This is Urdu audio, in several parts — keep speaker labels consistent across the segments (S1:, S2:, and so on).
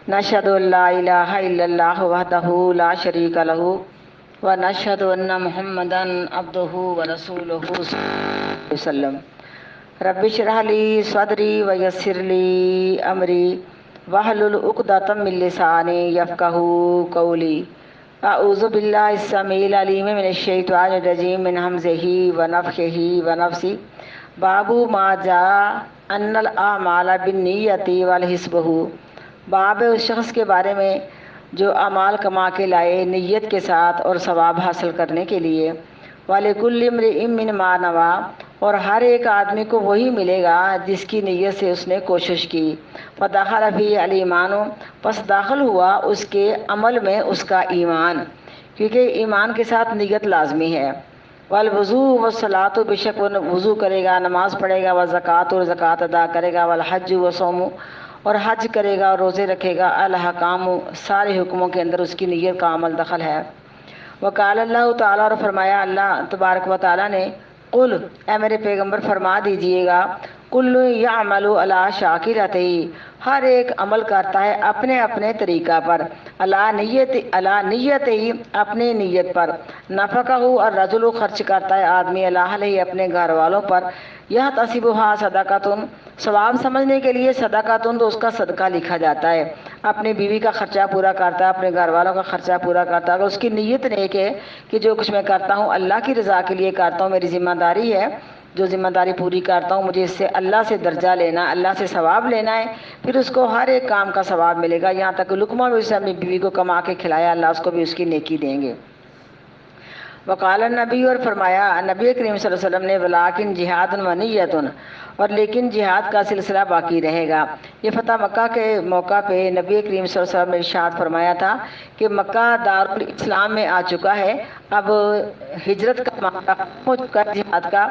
S1: نشهد أن لا إله إلا الله وحده لا شريك له ونشهد أن محمدا عبده ورسوله صلى الله عليه وسلم رب اشرح لي صدري ويسر لي أمري واحلل عقدة من لساني يفقهوا قولي أعوذ بالله السميع العليم من الشيطان الرجيم من همزه ونفخه ونفسه باب ما جاء أن الأعمال بالنية والحسبه باب اس شخص کے بارے میں جو اعمال کما کے لائے نیت کے ساتھ اور ثواب حاصل کرنے کے لیے وَلِكُلِّ امْرِئٍ مِّن مَّا نَوَىٰ اور ہر ایک آدمی کو وہی ملے گا جس کی نیت سے اس نے کوشش کی فَدَخَلَ فِيهِ الْإِيمَانُ پس داخل ہوا اس کے عمل میں اس کا ایمان، کیونکہ ایمان کے ساتھ نیت لازمی ہے۔ والوضوء والصلاۃ بشک وہ وضو کرے گا، نماز پڑھے گا، والزکوٰۃ اور زکوٰۃ ادا کرے گا، والحج والصوم اور حج کرے گا اور روزے رکھے گا، الحکام سارے حکموں کے اندر اس کی نیت کا عمل دخل ہے۔ وقال اللہ تعالیٰ اور فرمایا اللہ تبارک و تعالیٰ نے قل اے میرے پیغمبر فرما دیجئے گا کل یعمل علی شاکلتہ ہر ایک عمل کرتا ہے اپنے اپنے طریقہ پر، علی نیت ہی اپنے نیت پر، نفقہ اور رجل خرچ کرتا ہے آدمی علی اپنے گھر والوں پر، یہ تصبھا صدقۃ ثواب سمجھنے کے لیے صدقۃ تو اس کا صدقہ لکھا جاتا ہے، اپنی بیوی کا خرچہ پورا کرتا ہے، اپنے گھر والوں کا خرچہ پورا کرتا ہے، اگر اس کی نیت نیک ہے کہ جو کچھ میں کرتا ہوں اللہ کی رضا کے لیے کرتا ہوں، میری ذمہ داری ہے، جو ذمہ داری پوری کرتا ہوں مجھے اس سے اللہ سے درجہ لینا ہے، اللہ سے ثواب لینا ہے، پھر اس کو ہر ایک کام کا ثواب ملے گا، یہاں تک کہ لقمہ بھی اسے اپنی بیوی کو کما کے کھلایا اللہ اس کو بھی اس کی نیکی دیں گے۔ وقال النبی اور فرمایا نبی کریم صلی اللہ علیہ وسلم نے ولیکن جہاد و نیت اور لیکن جہاد کا سلسلہ باقی رہے گا۔ یہ فتح مکہ کے موقع پہ نبی کریم صلی اللہ علیہ وسلم نے ارشاد فرمایا تھا کہ مکہ دارالاسلام میں آ چکا ہے، اب ہجرت کا معاملہ ختم ہو چکا ہے جہاد کا،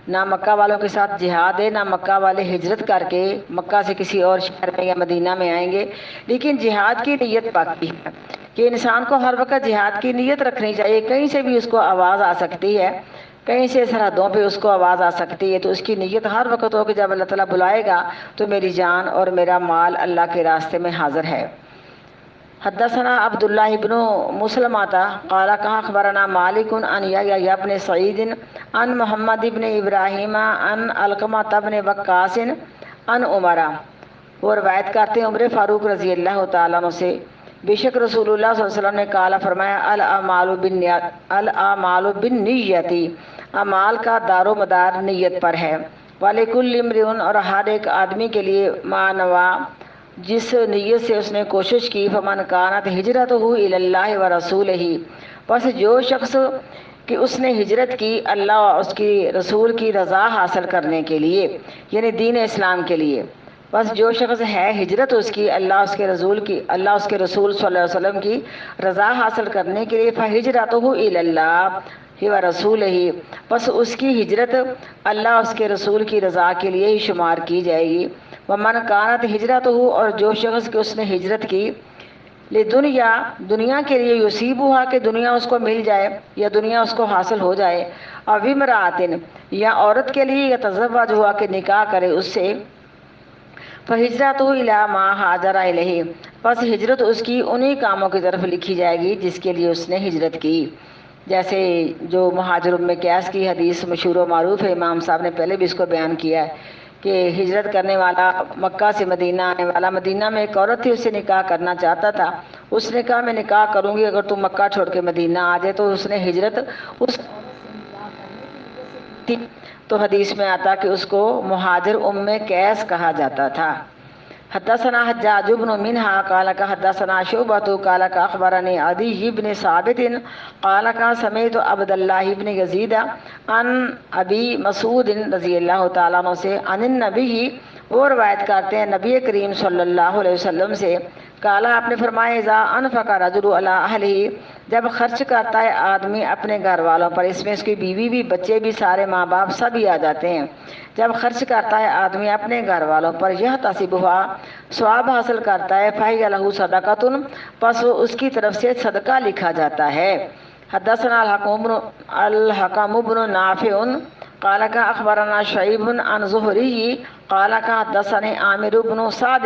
S1: نہ مکہ والوں کے ساتھ جہاد ہے، نہ مکہ والے ہجرت کر کے مکہ سے کسی اور شہر میں یا مدینہ میں آئیں گے، لیکن جہاد کی نیت باقی ہے کہ انسان کو ہر وقت جہاد کی نیت رکھنی چاہیے۔ کہیں سے بھی اس کو آواز آ سکتی ہے، کہیں سے سرحدوں پہ اس کو آواز آ سکتی ہے، تو اس کی نیت ہر وقت ہو کہ جب اللہ تعالیٰ بلائے گا تو میری جان اور میرا مال اللہ کے راستے میں حاضر ہے۔ حدثنا عبداللہ ابن مسلمۃ قال کہا اخبرنا مالک عن یحییٰ بن سعید عن محمد ابن ابراہیم عن علقمۃ بن وقاص عن عمر، وہ روایت کرتے ہیں عمر فاروق رضی اللہ تعالیٰ عنہ سے، بے شک رسول اللہ صلی اللہ علیہ وسلم نے قال فرمایا الاعمال بالنیت اعمال کا دار و مدار نیت پر ہے، وَلِكُلِّ امْرِئٍ اور ہر ایک آدمی کے لیے ما نوا جس نیت سے اس نے کوشش کی، فمن کانت ہجرتہ الی اللہ ورسولہ پس جو شخص کہ اس نے ہجرت کی اللہ اور اس کی رسول کی رضا حاصل کرنے کے لیے، یعنی دین اسلام کے لیے، بس جو شخص ہے ہجرت اس کی اللہ اس کے رسول صلی اللہ علیہ وسلم کی رضا حاصل کرنے کے لیے، فہجرتہ الی اللہ ورسولہ بس اس کی ہجرت اللہ اس کے رسول کی رضا کے لیے ہی شمار کی جائے گی۔ ومن کانت ہجرتہ اور جو شخص کہ اس نے ہجرت کی لدنیا دنیا کے لیے، یصیبھا کہ دنیا اس کو مل جائے یا دنیا اس کو حاصل ہو جائے، اور امرأۃ یا عورت کے لیے یتزوج ہوا کہ نکاح کرے اس سے، فہجرتہ الی ما ہاجر الیہ پس ہجرت اس کی انہی کاموں کی طرف لکھی جائے گی جس کے لیے اس نے ہجرت کی۔ جیسے جو مہاجر ام قیس کی حدیث مشہور و معروف ہے، امام صاحب نے پہلے بھی اس کو بیان کیا ہے کہ ہجرت کرنے والا مکہ سے مدینہ آنے والا، مدینہ میں ایک عورت تھی اس سے نکاح کرنا چاہتا تھا، اس نے کہا میں نکاح کروں گی اگر تم مکہ چھوڑ کے مدینہ آ جائے، تو اس نے ہجرت اس تھی، تو حدیث میں آتا کہ اس کو مہاجر ام قیس کہا جاتا تھا۔ حدثنا حجاج بن منہا قال حدثنا شعبۃ قال اخبرني عدي بن ثابت قال سمعت عبد الله بن يزيد عن ابي مسعود رضی اللہ تعالیٰ عنہ سے عن النبی، وہ روایت کرتے ہیں نبی کریم صلی اللہ علیہ وسلم سے، کالا آپ نے فرمایا اذا انفق رجل علی اہلہ جب خرچ کرتا ہے آدمی اپنے گھر والوں پر، اس میں اس کی بیوی بھی بچے بھی سارے ماں باپ سبھی آ جاتے ہیں، جب خرچ کرتا ہے آدمی اپنے گھر والوں پر یہ تصبھا ثواب حاصل کرتا ہے، فہی لہ صدقۃ پس اس کی طرف سے صدقہ لکھا جاتا ہے۔ حدثنا الحکم بن نافع قال کا اخبرنا شعیب عن زہری قال کا حدثني عامر بن سعد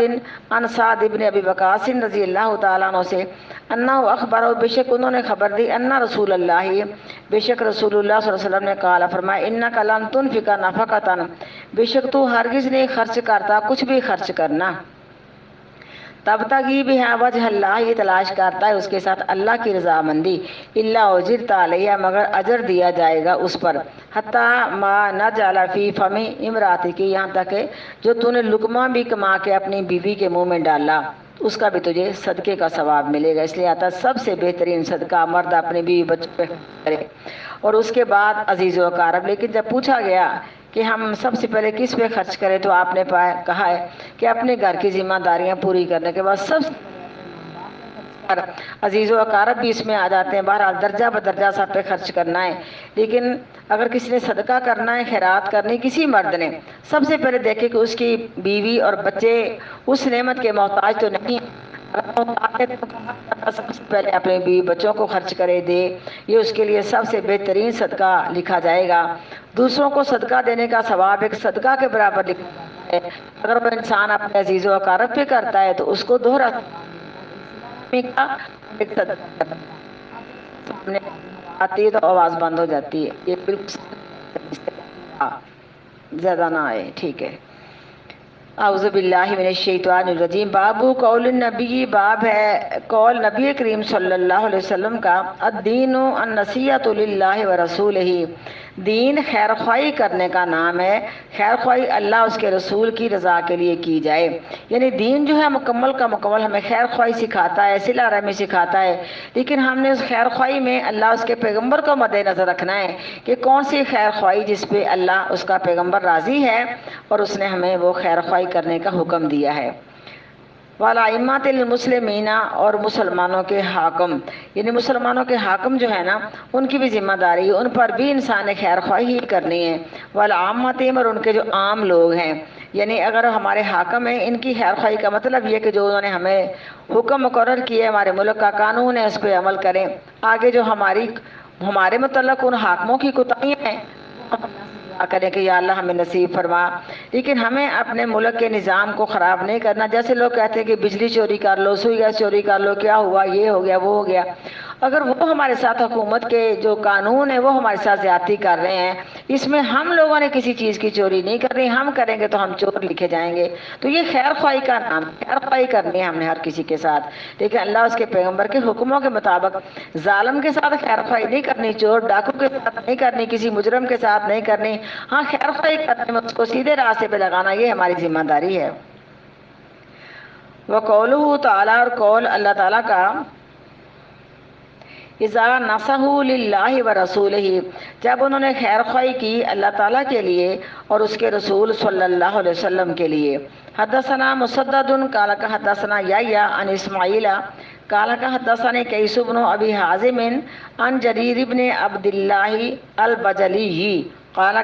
S1: عن سعد بن ابی وقاص رضی اللہ تعالیٰ عنہ سے انہ اخبرہ بے شک انہوں نے خبر دی ان رسول اللہ بے شک رسول اللہ صلی اللہ علیہ وسلم نے قال فرمایا انک لن تنفق نفقۃ بے شک تو ہرگز نہیں خرچ کرتا کچھ بھی خرچ کرنا تبتغی بہا وجہ اللہ یہ تلاش کرتا ہے اس کے ساتھ اللہ کی رضامندی الا اجرت علیہ مگر اجر دیا جائے گا اس پر حتی ما نجعل فی فم امراتک یہاں تک کہ جو تو نے لقمہ بھی کما کے اپنی بیوی کے منہ میں ڈالا اس کا بھی تجھے صدقے کا ثواب ملے گا. اس لیے آتا سب سے بہترین صدقہ مرد اپنے بیوی بچوں پہ کرے اور اس کے بعد عزیز و اقارب. لیکن جب پوچھا گیا کہ ہم سب سے پہلے کس پہ خرچ کریں تو آپ نے کہا ہے کہ اپنے گھر کی ذمہ داریاں پوری کرنے کے بعد سب عزیز و اقارب بھی اس میں آ جاتے ہیں. بہرحال درجہ بدرجہ سب پہ خرچ کرنا ہے. لیکن اگر کسی نے صدقہ کرنا ہے خیرات کرنی کسی مرد نے سب سے پہلے دیکھے کہ اس کی بیوی اور بچے اس نعمت کے محتاج تو نہیں سب سے پہلے اپنے بیوی بچوں کو خرچ کرے دے. یہ اس کے لیے سب سے بہترین صدقہ لکھا جائے گا. دوسروں کو صدقہ دینے کا ثواب ایک صدقہ کے برابر لکھا ہے. اگر وہ انسان اپنے عزیز و اقارب پہ کرتا ہے تو اس کو دوہرا آتی ہے تو آواز بند ہو جاتی ہے. یہ بالکل زیادہ نہ آئے. ٹھیک ہے. اعوذ باللہ من الشیطان الرجیم. باب قول النبی باب ہے قول نبی کریم صلی اللہ علیہ وسلم کا الدین النصیحۃ للہ ورسولہ. دین خیر خواہی کرنے کا نام ہے. خیر خواہی اللہ اس کے رسول کی رضا کے لیے کی جائے. یعنی دین جو ہے مکمل کا مکمل ہمیں خیر خواہی سکھاتا ہے صلہ رحمی سکھاتا ہے. لیکن ہم نے اس خیر خواہی میں اللہ اس کے پیغمبر کو مد نظر رکھنا ہے کہ کون سی خیر خواہی جس پہ اللہ اس کا پیغمبر راضی ہے اور اس نے ہمیں وہ خیر خواہی کرنے کا حکم دیا ہے. والائمۃ المسلمین اور مسلمانوں کے حاکم یعنی مسلمانوں کے حاکم جو ہے نا ان کی بھی ذمہ داری ان پر بھی انسان نے خیر خواہی کرنی ہے. والعامۃ اور ان کے جو عام لوگ ہیں یعنی اگر ہمارے حاکم ہیں ان کی خیر خواہی کا مطلب یہ کہ جو انہوں نے ہمیں حکم مقرر کیے ہمارے ملک کا قانون ہے اس پہ عمل کریں. آگے جو ہمارے متعلق ان حاکموں کی کوتاہیاں ہیں کریں کہ یا اللہ ہمیں نصیب فرما. لیکن ہمیں اپنے ملک کے نظام کو خراب نہیں کرنا. جیسے لوگ کہتے ہیں کہ بجلی چوری کر لو سوئی گیس چوری کر لو کیا ہوا یہ ہو گیا وہ ہو گیا. اگر وہ ہمارے ساتھ حکومت کے جو قانون ہے وہ ہمارے ساتھ زیادتی کر رہے ہیں اس میں ہم لوگوں نے کسی چیز کی چوری نہیں کرنی ہم کریں گے تو ہم چور لکھے جائیں گے. تو یہ خیر خواہی کا نام خیر خواہی کرنی ہے ہم نے ہر کسی کے ساتھ. لیکن اللہ اس کے پیغمبر کے حکموں کے مطابق ظالم کے ساتھ خیر خواہی نہیں کرنی چور ڈاکو کے ساتھ نہیں کرنی کسی مجرم کے ساتھ نہیں کرنی. ہاں خیر خواہی کرنے میں اس کو سیدھے راستے پہ لگانا یہ ہماری ذمہ داری ہے. وقولہ تعالیٰ اور قول اللہ تعالیٰ کا اذا نصحوا للہ ورسولہ جب انہوں نے خیر خواہی کی اللہ تعالیٰ کے لیے اور اس کے رسول صلی اللہ علیہ وسلم کے لیے. حدثنا مسدد قال حدثنا یحییٰ عن اسماعیل قال حدثنا قیس بن ابی حازم عن جریر بن عبد اللہ البجلی قال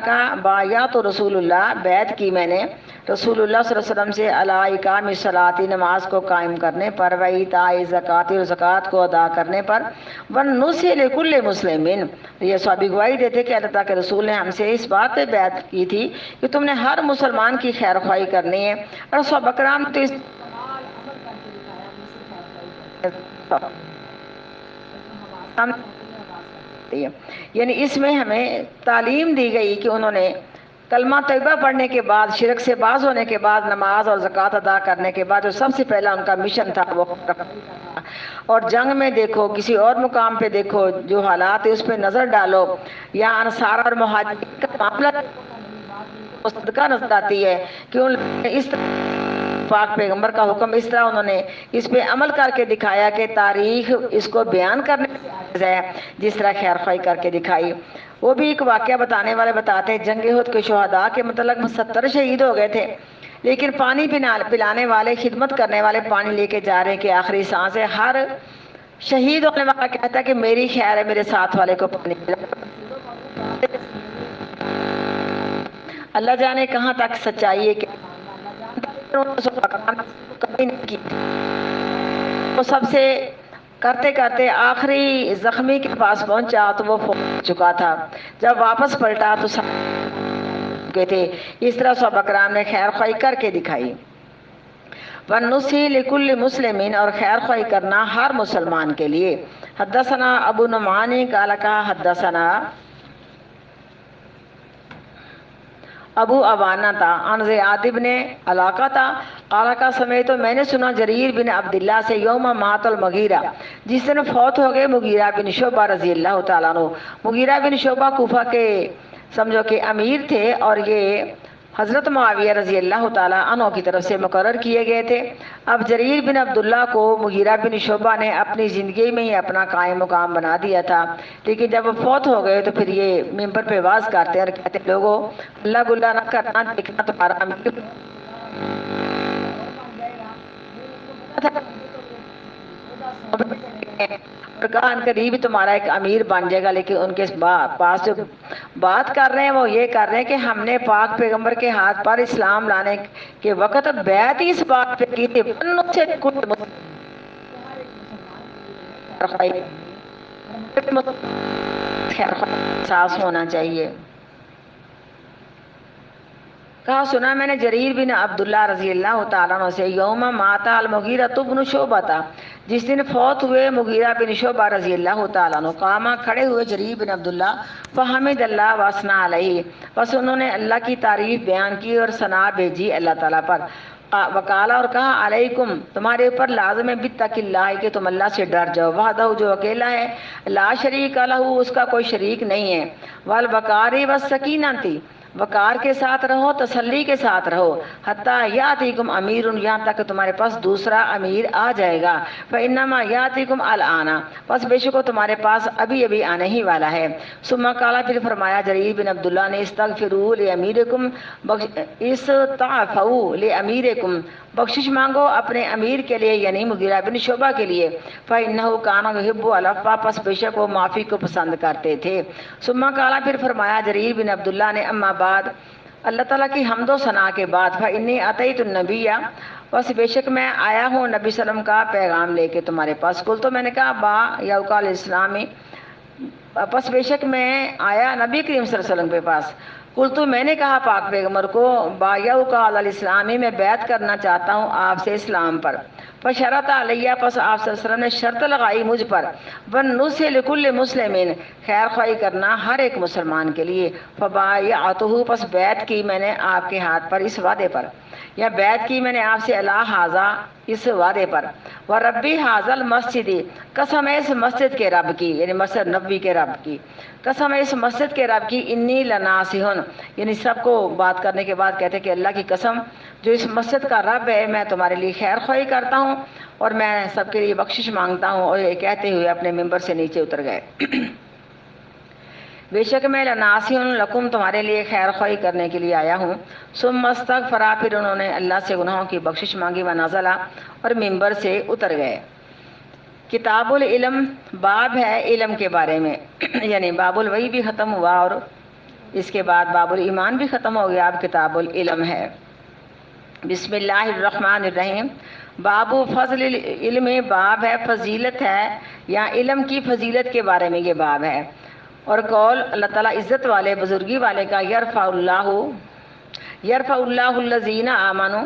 S1: بایعت رسول اللہ بیعت کی میں نے رسول اللہ صلی اللہ علیہ وسلم سے علی اقام الصلاۃ نماز کو قائم کرنے پر و ایتاء الزکوٰۃ اور زکوٰۃ کو ادا کرنے پر والنصح لکل مسلم. یہ صحابی گواہی دیتے کہ اللہ تعالیٰ کے رسول نے ہم سے اس بات پہ بیعت کی تھی کہ تم نے ہر مسلمان کی خیر خواہی کرنی ہے. اور صحابہ کرام تو اس یعنی اس میں ہمیں تعلیم دی گئی کہ انہوں نے کلمہ طیبہ پڑھنے کے بعد شرک سے باز ہونے کے بعد نماز اور زکوٰۃ ادا کرنے کے بعد جو سب سے پہلا ان کا مشن تھا وہ اور جنگ میں دیکھو کسی اور مقام پہ دیکھو جو حالات ہے اس پہ نظر ڈالو یا انصار اور مہاجرین کا معاملہ صدقہ نظر آتی ہے کہ ان اس پاک پیغمبر کا حکم اس طرح انہوں نے اس پہ عمل کر کے دکھایا کہ تاریخ اس کو بیان کرنے سے جس طرح خیر خواہی کر کے دکھائی. وہ بھی ایک واقعہ بتانے والے بتاتے ہیں جنگ احد کے شہداء کے متعلق 70 شہید ہو گئے تھے لیکن پانی پلانے والے خدمت کرنے والے پانی لے کے جا رہے ہیں کہ آخری سانس ہے. ہر شہید ہونے والا کہتا ہے کہ میری خیر ہے میرے ساتھ والے کو پانی پلا. اللہ جانے کہاں تک سچائی ہے کہ کبھی نہیں کی. وہ سب سے کرتے کرتے آخری زخمی کے پاس پہنچا تو وہ فوت ہو چکا تھا. جب واپس پلٹا تو چکے تھے، اس طرح صحابہ کرام نے خیر خواہی کر کے دکھائی۔ وَالنُّصْحِ لِكُلِّ مُسْلِمٍ، اور خیر خواہی کرنا ہر مسلمان کے لیے۔ حدثنا ابو نعمان قال کہا حدثنا ابو عوانہ تھا عن زیاد بن علاقہ تھا قال کا سمیت، میں نے سنا جریر بن عبداللہ سے یوم مات المغیرہ، جس دن فوت ہو گئے مغیرہ بن شعبہ رضی اللہ تعالیٰ عنہ۔ مغیرہ بن شعبہ کوفہ کے سمجھو کہ امیر تھے، اور یہ حضرت معاویہ رضی اللہ تعالیٰ عنہ کی طرف سے مقرر کیے گئے تھے۔ اب جریر بن عبداللہ کو مغیرہ بن شعبہ نے اپنی زندگی میں ہی اپنا قائم مقام بنا دیا تھا، لیکن جب وہ فوت ہو گئے تو پھر یہ ممبر پہ واز کرتے ہیں اور کہتے ہیں لوگوں اللہ گلہ نہ کرنا، دیکھنا تمہارا امیر قرآن قریب تمہارا ایک امیر بن جائے گا، لیکن ان کے پاس جو بات کر رہے ہیں وہ یہ کر رہے ہیں کہ ہم نے پاک پیغمبر کے ہاتھ پر اسلام لانے کے وقت بیعت ہی اس بات پہ کی تھی احساس ہونا چاہیے۔ کہا سنا میں نے جریر بن عبداللہ رضی اللہ تعالیٰ عنہ سے یوم ماتا المغیرہ بن شعبہ تھا، جس دن فوت ہوئے مغیرہ بن شعبہ رضی اللہ تعالیٰ عنہ، قاما کھڑے ہوئے جریر بن عبداللہ فحمد اللہ وثنا علیہ، بس انہوں نے اللہ کی تعریف بیان کی اور ثنا بھیجی اللہ تعالیٰ پر۔ وکالا اور کہا علیکم تمہارے اوپر لازم ہے بتق اللہ کہ تم اللہ سے ڈر جاؤ، وحدہ جو اکیلا ہے، لا شریک لہ اس کا کوئی شریک نہیں ہے، والوقار والسکینہ وقار کے ساتھ رہو، تسلی کے ساتھ رہو، حتیٰ یاتیکم امیر یہاں تک کہ تمہارے پاس دوسرا امیر آ جائے گا، فإنما یاتیکم الآن پس بے شک تمہارے پاس ابھی ابھی آنے ہی والا ہے۔ ثم قال پھر فرمایا جریر بن عبداللہ نے استغفروا لأمیرکم استعفوا لأمیرکم بخشش مانگو اپنے امیر کے لیے یعنی مغیرہ بن شعبہ کے لیے، فإنہ کان یحب العفو پس بے شک وہ معافی کو پسند کرتے تھے۔ ثم قال پھر فرمایا جریر بن عبداللہ نے اما بعد اللہ تعالیٰ کی حمد و ثنا کے بعد فإنی اتیت النبی بس بے شک میں آیا ہوں نبی صلی اللہ علیہ وسلم کا پیغام لے کے تمہارے پاس۔ کل تو میں نے کہا با یوکال اسلامی پس بے شک میں آیا نبی کریم صلی اللہ علیہ وسلم کے پاس، کل تو میں نے کہا پاک پیغمبر کو بایعوکا علی الاسلامی میں بیعت کرنا چاہتا ہوں آپ سے اسلام پر، فشرط علیہ پس آپ صلی اللہ علیہ وسلم نے شرط لگائی مجھ پر، والنصح لکل مسلمین خیر خواہی کرنا ہر ایک مسلمان کے لیے، فبایعتہ پس بیعت کی میں نے آپ کے ہاتھ پر اس وعدے پر، یا بیعت کی میں نے آپ سے اللہ ھذا اس وعدے پر، وربی ھذا المسجد قسم ہے اس مسجد کے رب کی یعنی مسجد نبوی کے رب کی، قسم ہے اس مسجد کے رب کی، انی لناصح یعنی سب کو بات کرنے کے بعد کہتے کہ اللہ کی قسم جو اس مسجد کا رب ہے میں تمہارے لیے خیر خواہی کرتا ہوں اور میں سب کے لیے بخشش مانگتا ہوں، اور یہ کہتے ہوئے اپنے ممبر سے نیچے اتر گئے۔ بے شک میں لناصح لکم تمہارے لیے خیر خواہی کرنے کے لیے آیا ہوں۔ ثم استغفرا پھر انہوں نے اللہ سے گناہوں کی بخشش مانگی، ونزلا اور ممبر سے اتر گئے۔ کتاب العلم باب ہے علم کے بارے میں یعنی باب الوحی بھی ختم ہوا اور اس کے بعد باب الایمان بھی ختم ہو گیا، اب کتاب العلم ہے۔ بسم اللہ الرحمن الرحیم۔ باب فضل العلم باب ہے فضیلت ہے یا علم کی فضیلت کے بارے میں یہ باب ہے، اور قول اللہ تعالیٰ عزت والے بزرگی والے کا یرفع اللہ الذین آمنوا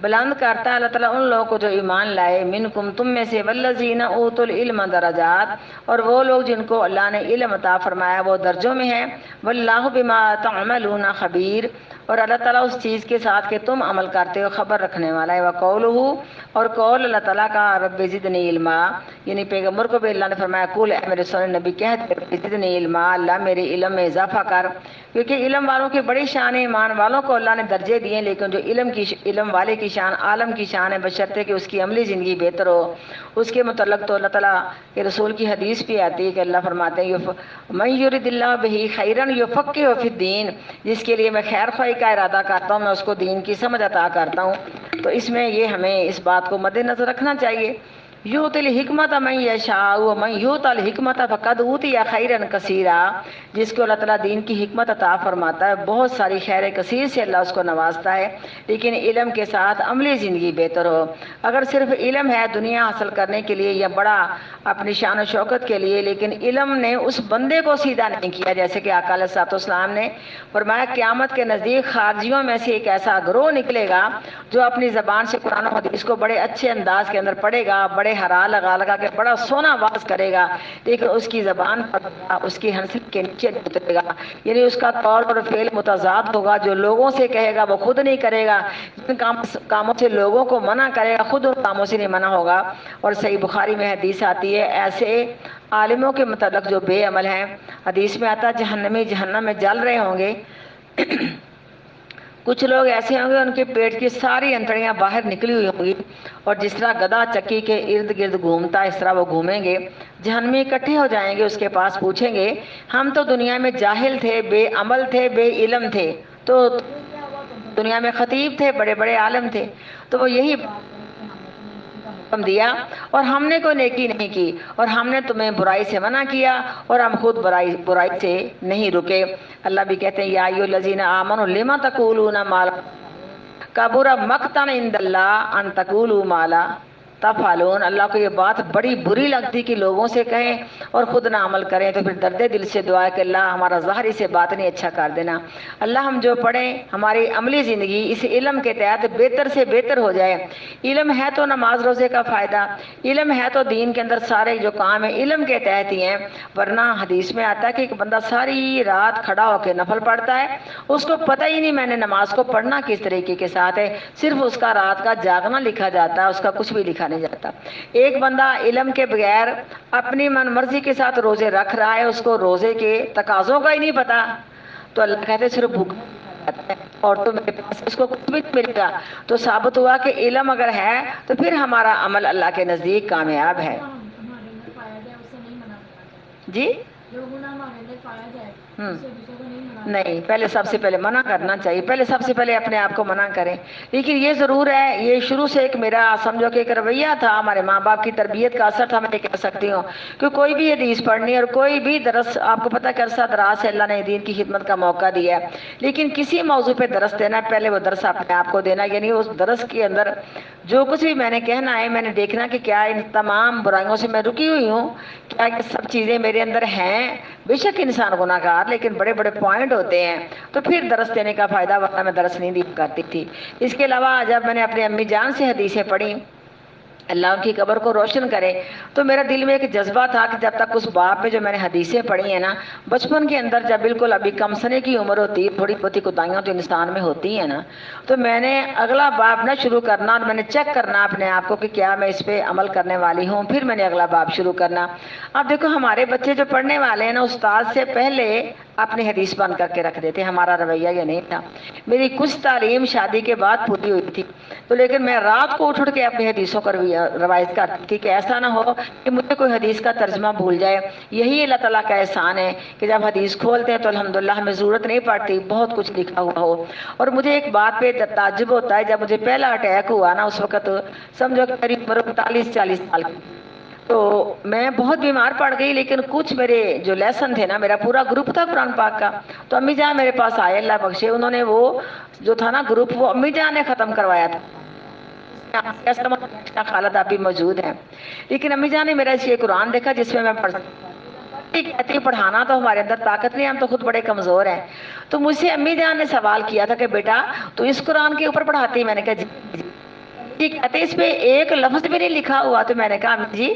S1: بلند کرتا ہے اللہ تعالیٰ ان لوگوں کو جو ایمان لائے، منکم تم میں سے، والذین اوتوا العلم درجات اور وہ لوگ جن کو اللہ نے علم عطا فرمایا وہ درجوں میں ہیں، واللہ بما تعملون خبیر اور اللہ تعالیٰ اس چیز کے ساتھ کہ تم عمل کرتے ہو خبر رکھنے والا ہے، وقولہ اور قول اللہ تعالیٰ کا رب زدنی علما یعنی پیغمبر کو بھی اللہ نے فرمایا قول اے میرے سونے نبی کہہ دے رب زدنی علما اللہ میرے علم میں اضافہ کر، کیونکہ علم والوں کی بڑی شان ہے، ایمان والوں کو اللہ نے درجے دیے، لیکن جو علم والے کی شان عالم کی شان ہے بشرطے کہ اس کی عملی زندگی بہتر ہو۔ اس کے متعلق تو اللہ تعالیٰ کے رسول کی حدیث بھی آتی ہے کہ اللہ فرماتے ہیں من یرد اللہ بہ خیرا یفقہہ فی الدین جس کے لیے میں خیر خواہی کا ارادہ کرتا ہوں میں اس کو دین کی سمجھ عطا کرتا ہوں۔ تو اس میں یہ ہمیں اس بات کو مد نظر رکھنا چاہیے یؤتی الحکمت من یشاء ومن یؤت الحکمت فقد اوتی خیرا کثیرا، جس کو اللہ تعالیٰ دین کی حکمت عطا فرماتا ہے بہت ساری خیر کثیر سے اللہ اس کو نوازتا ہے، لیکن علم کے ساتھ عملی زندگی بہتر ہو۔ اگر صرف علم ہے دنیا حاصل کرنے کے لیے یا بڑا اپنی شان و شوکت کے لیے، لیکن علم نے اس بندے کو سیدھا نہیں کیا، جیسے کہ آقا علیہ الصلوۃ والسلام نے فرمایا قیامت کے نزدیک خارجیوں میں سے ایک ایسا گروہ نکلے گا جو اپنی زبان سے قرآن و حدیث کو بڑے اچھے انداز کے اندر پڑھے گا، بڑے ہرا لگا لگا کے بڑا سونا باز کرے گا، لیکن اس کی زبان پر اس کی ہنسی کے نیچے اترے گا، یعنی اس کا قول اور فعل متضاد ہوگا، جو لوگوں سے کہے گا وہ خود نہیں کرے گا، جن کاموں سے لوگوں کو منع کرے گا خود ان کاموں سے نہیں منع ہوگا۔ اور صحیح بخاری میں حدیث آتی ہے ایسے عالموں کے متعلق جو بے عمل ہیں، حدیث میں آتا جہنمی جہنم میں جل رہے ہوں گے، کچھ لوگ ایسے ہوں گے ان کے پیٹ کی ساری انتڑیاں باہر نکلی ہوئی ہوں گی، اور جس طرح گدھا چکی کے ارد گرد گھومتا ہے اس طرح وہ گھومیں گے۔ جہنمی اکٹھے ہو جائیں گے، اس کے پاس پوچھیں گے ہم تو دنیا میں جاہل تھے، بے عمل تھے، بے علم تھے، تو دنیا میں خطیب تھے، بڑے بڑے عالم تھے، تو وہ یہی حکم دیا اور ہم نے کوئی نیکی نہیں کی، اور ہم نے تمہیں برائی سے منع کیا اور ہم خود برائی سے نہیں رکے۔ اللہ بھی کہتے ہیں یا ایھا الذین آمنوا لم تقولون ما لا کبر مقتا عند اللہ ان تقولوا ما لا تفعلون۔ اللہ کو یہ بات بڑی بری لگتی کہ لوگوں سے کہیں اور خود نہ عمل کریں، تو پھر درد دل سے دعا ہے کہ اللہ ہمارا ظاہری سے بات نہیں اچھا کر دینا، اللہ ہم جو پڑھیں ہماری عملی زندگی اس علم کے تحت بہتر سے بہتر ہو جائے۔ علم ہے تو نماز روزے کا فائدہ، علم ہے تو دین کے اندر سارے جو کام ہیں علم کے تحت ہی ہیں، ورنہ حدیث میں آتا ہے کہ ایک بندہ ساری رات کھڑا ہو کے نفل پڑھتا ہے، اس کو پتہ ہی نہیں میں نے نماز کو پڑھنا کس طریقے کے ساتھ ہے، صرف اس کا رات کا جاگنا لکھا جاتا ہے، اس کا کچھ بھی لکھا نہیں جاتا۔ ایک بندہ علم کے بغیر اپنی من مرضی کے ساتھ روزے رکھ رہا ہے، اس کو روزے کے تقاضوں کا ہی نہیں پتا، تو اللہ کہتے صرف بھوکا اور تو میرے پاس اس کو کچھ بھی نہیں ملے گا، تو ثابت ہوا کہ علم اگر ہے تو پھر ہمارا عمل اللہ کے نزدیک کامیاب ہے۔ جی نہیں، پہلے سب سے پہلے منع کرنا چاہیے، پہلے سب سے پہلے اپنے آپ کو منع کریں، لیکن یہ ضرور ہے یہ شروع سے ایک میرا سمجھو کہ ایک رویہ تھا، ہمارے ماں باپ کی تربیت کا اثر تھا، میں یہ کہہ سکتی ہوں کہ کوئی بھی حدیث پڑھنی اور کوئی بھی درس، آپ کو پتہ ہے کہ عرصہ دراز سے اللہ نے دین کی خدمت کا موقع دیا ہے، لیکن کسی موضوع پہ درس دینا پہلے وہ درس اپنے آپ کو دینا، یعنی اس درس کے اندر جو کچھ بھی میں نے کہنا ہے میں نے دیکھنا کہ کیا ان تمام برائیوں سے میں رکی ہوئی ہوں، کیا یہ سب چیزیں میرے اندر ہیں، بے شک انسان گناہ گار لیکن بڑے بڑے پوائنٹ ہوتے ہیں، تو پھر درس دینے کا فائدہ، ورنہ میں درس نہیں دیا کرتی تھی۔ اس کے علاوہ جب میں نے اپنی امی جان سے حدیثیں پڑھی، اللہ ان کی قبر کو روشن کرے، تو میرا دل میں ایک جذبہ تھا کہ جب تک اس باب میں جو میں نے حدیثیں پڑھی ہیں نا، بچپن کے اندر جب بالکل ابھی کم سنے کی عمر ہوتی ہے، تھوڑی بہت کوتاہیاں تو انسان میں ہوتی ہیں نا، تو میں نے اگلا باب نہ شروع کرنا اور میں نے چیک کرنا اپنے آپ کو کہ کیا میں اس پہ عمل کرنے والی ہوں، پھر میں نے اگلا باب شروع کرنا۔ اب دیکھو ہمارے بچے جو پڑھنے والے ہیں نا، استاد سے پہلے اپنی حدیث بند کر کے رکھ دیتے، ہمارا رویہ یہ نہیں تھا۔ میری کچھ تعلیم شادی کے بعد پوری ہوئی تھی، تو لیکن میں رات کو اٹھ کے اپنی حدیثوں کا روایت کرتی تھی کہ ایسا نہ ہو کہ مجھے کوئی حدیث کا ترجمہ بھول جائے۔ یہی اللہ تعالیٰ کا احسان ہے کہ جب حدیث کھولتے ہیں تو الحمدللہ ہمیں ضرورت نہیں پڑتی بہت کچھ لکھا ہوا ہو۔ اور مجھے ایک بات پہ تعجب ہوتا ہے، جب مجھے پہلا اٹیک ہوا نا، اس وقت سمجھو کہ میری عمر 45-40 سال کی، تو میں بہت بیمار پڑ گئی، لیکن کچھ میرے جو لیسن تھے نا، میرا پورا گروپ تھا قرآن پاک کا، تو امی جان میرے پاس آئے، اللہ بخشے، انہوں نے وہ جو تھا نا گروپ، وہ امی جان نے ختم کروایا تھا، خالد آپ بھی موجود ہیں، لیکن امی جان نے میرا یہ قرآن دیکھا جس میں کہتی ہیں پڑھانا تو ہمارے اندر طاقت نہیں، ہم تو خود بڑے کمزور ہیں، تو مجھ سے امی جان نے سوال کیا تھا کہ بیٹا تو اس قرآن کے اوپر پڑھاتی، میں نے کہا جی کہتے اس پہ ایک لفظ بھی نہیں لکھا ہوا، تو میں نے کہا امی جی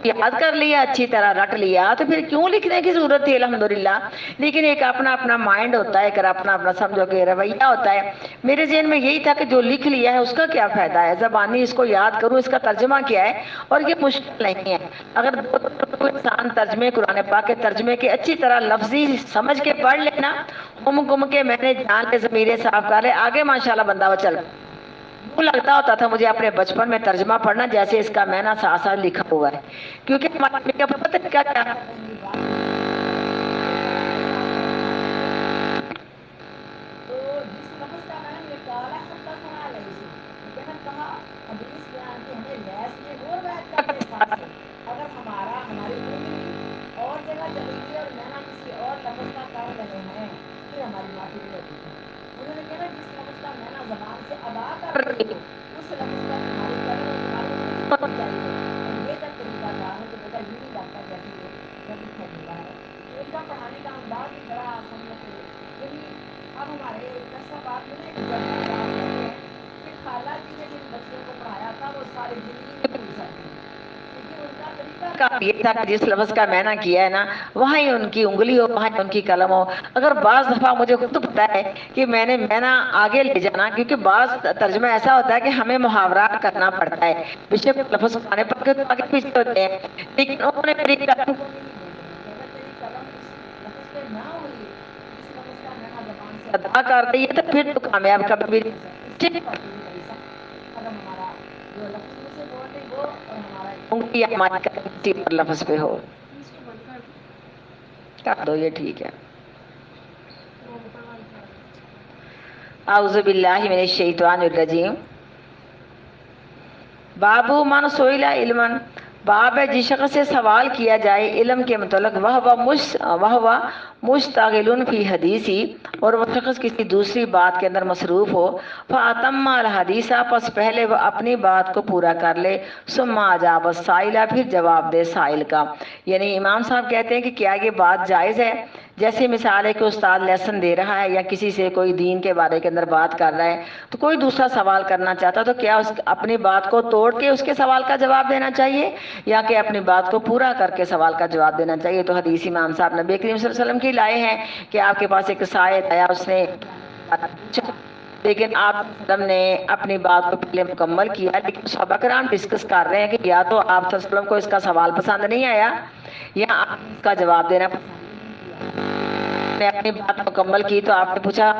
S1: یاد کر لیا، اچھی طرح رٹ لیا، تو پھر کیوں لکھنے کی ضرورت تھی؟ الحمدللہ۔ لیکن ایک اپنا اپنا مائنڈ ہوتا ہے، ایک اپنا اپنا سمجھو کہ رویہ ہوتا ہے۔ میرے ذہن میں یہی تھا کہ جو لکھ لیا ہے اس کا کیا فائدہ ہے، زبانی اس کو یاد کروں، اس کا ترجمہ کیا ہے، اور یہ مشکل نہیں ہے، اگر کوئی انسان ترجمے قرآن پاک کے ترجمے کے اچھی طرح لفظی سمجھ کے پڑھ لینا، گم کے میں نے جان کے ضمیریں صاف کر لے، آگے ماشاءاللہ بندہ وہ چل لگتا ہوتا تھا مجھے اپنے بچپن میں ترجمہ پڑھنا جیسے اس کا میں نا ساتھ ساتھ لکھا ہوا ہے، کیونکہ ہمارے کا پتہ کیا کیا
S2: کہا حدیث بیان کی ہمیں لیس میں وہ روایت کرتے ساتھ سے اگر ہماری انگلی اور جگہ چلی گئی اور میں نہ کسی اور لفظ کا کر رہے ہیں پھر ہماری معافی نہیں ہوتی ہے. انہوں نے کہا جس لفظ کا میں نہ زبان سے ادا کر رہی ہو اس لفظ کا تمہاری قلم اور تمہاری انگلی پہنچ جائے گی. اور یہ تک طریقہ کار ہے کہ بیٹا یوں نہیں لگتا جیسے یہ جب لکھا ملا ہے. تو ان کا پڑھانے کا انداز بھی بڑا آسان ہے. یعنی اب ہمارے بات میں ایک جذبہ بات کرتے ہیں کہ خالہ جی نے جن بچوں کو پڑھایا تھا وہ ساری زندگی نہیں بھول سکتے کیونکہ ان کا طریقہ کار
S1: یہ تھا کہ جس لفظ کا میں نے کیا ہے نا وہاں ہی ان کی انگلی ہو وہاں ہی ان کی قلم ہو. اگر بعض دفعہ مجھے خود پتا ہے کہ میں نے آگے لے جانا کیونکہ بعض ترجمہ ایسا ہوتا ہے کہ ہمیں محاورات کرنا پڑتا ہے بے لفظ آنے پر کے آگے پیچھے ہوتے ہیں لیکن انہوں نے میری قلم ادا کر دی ہے تو پھر تو کامیاب کبھی بھی انگلی ہماری قلم کسی اور لفظ پہ ہو کر دو یہ ٹھیک ہے. اعوذ باللہ من الشیطان الرجیم. بابو من سئل علما باب ہے جس شخص سے سوال کیا جائے علم کے متعلق وہ مشتغل فی حدیثی اور وہ شخص کسی دوسری بات کے اندر مصروف ہو فاتم الحدیث پس پہلے وہ اپنی بات کو پورا کر لے ثم اجاب السائل پھر جواب دے سائل کا. یعنی امام صاحب کہتے ہیں کہ کیا یہ بات جائز ہے جیسے مثال ہے کہ استاد لیسن دے رہا ہے یا کسی سے کوئی دین کے بارے کے اندر بات کر رہا ہے تو کوئی دوسرا سوال کرنا چاہتا تو کیا اپنی بات کو توڑ کے اس کے سوال کا جواب دینا چاہیے یا کہ اپنی بات کو پورا کر کے سوال کا جواب دینا چاہیے. تو حدیث امام صاحب نبی کریم صلی اللہ علیہ وسلم کی لائے ہیں کہ آپ کے پاس ایک سائد آیا اس نے لیکن آپ نے اپنی بات کو پہلے مکمل کیا لیکن صحابہ کرام ڈسکس کر رہے ہیں کہ یا تو آپ صلی اللہ علیہ وسلم کو اس کا سوال پسند نہیں آیا یا آپ اس کا جواب دینا نے اپنی بات مکمل کی تو آپ نے پوچھا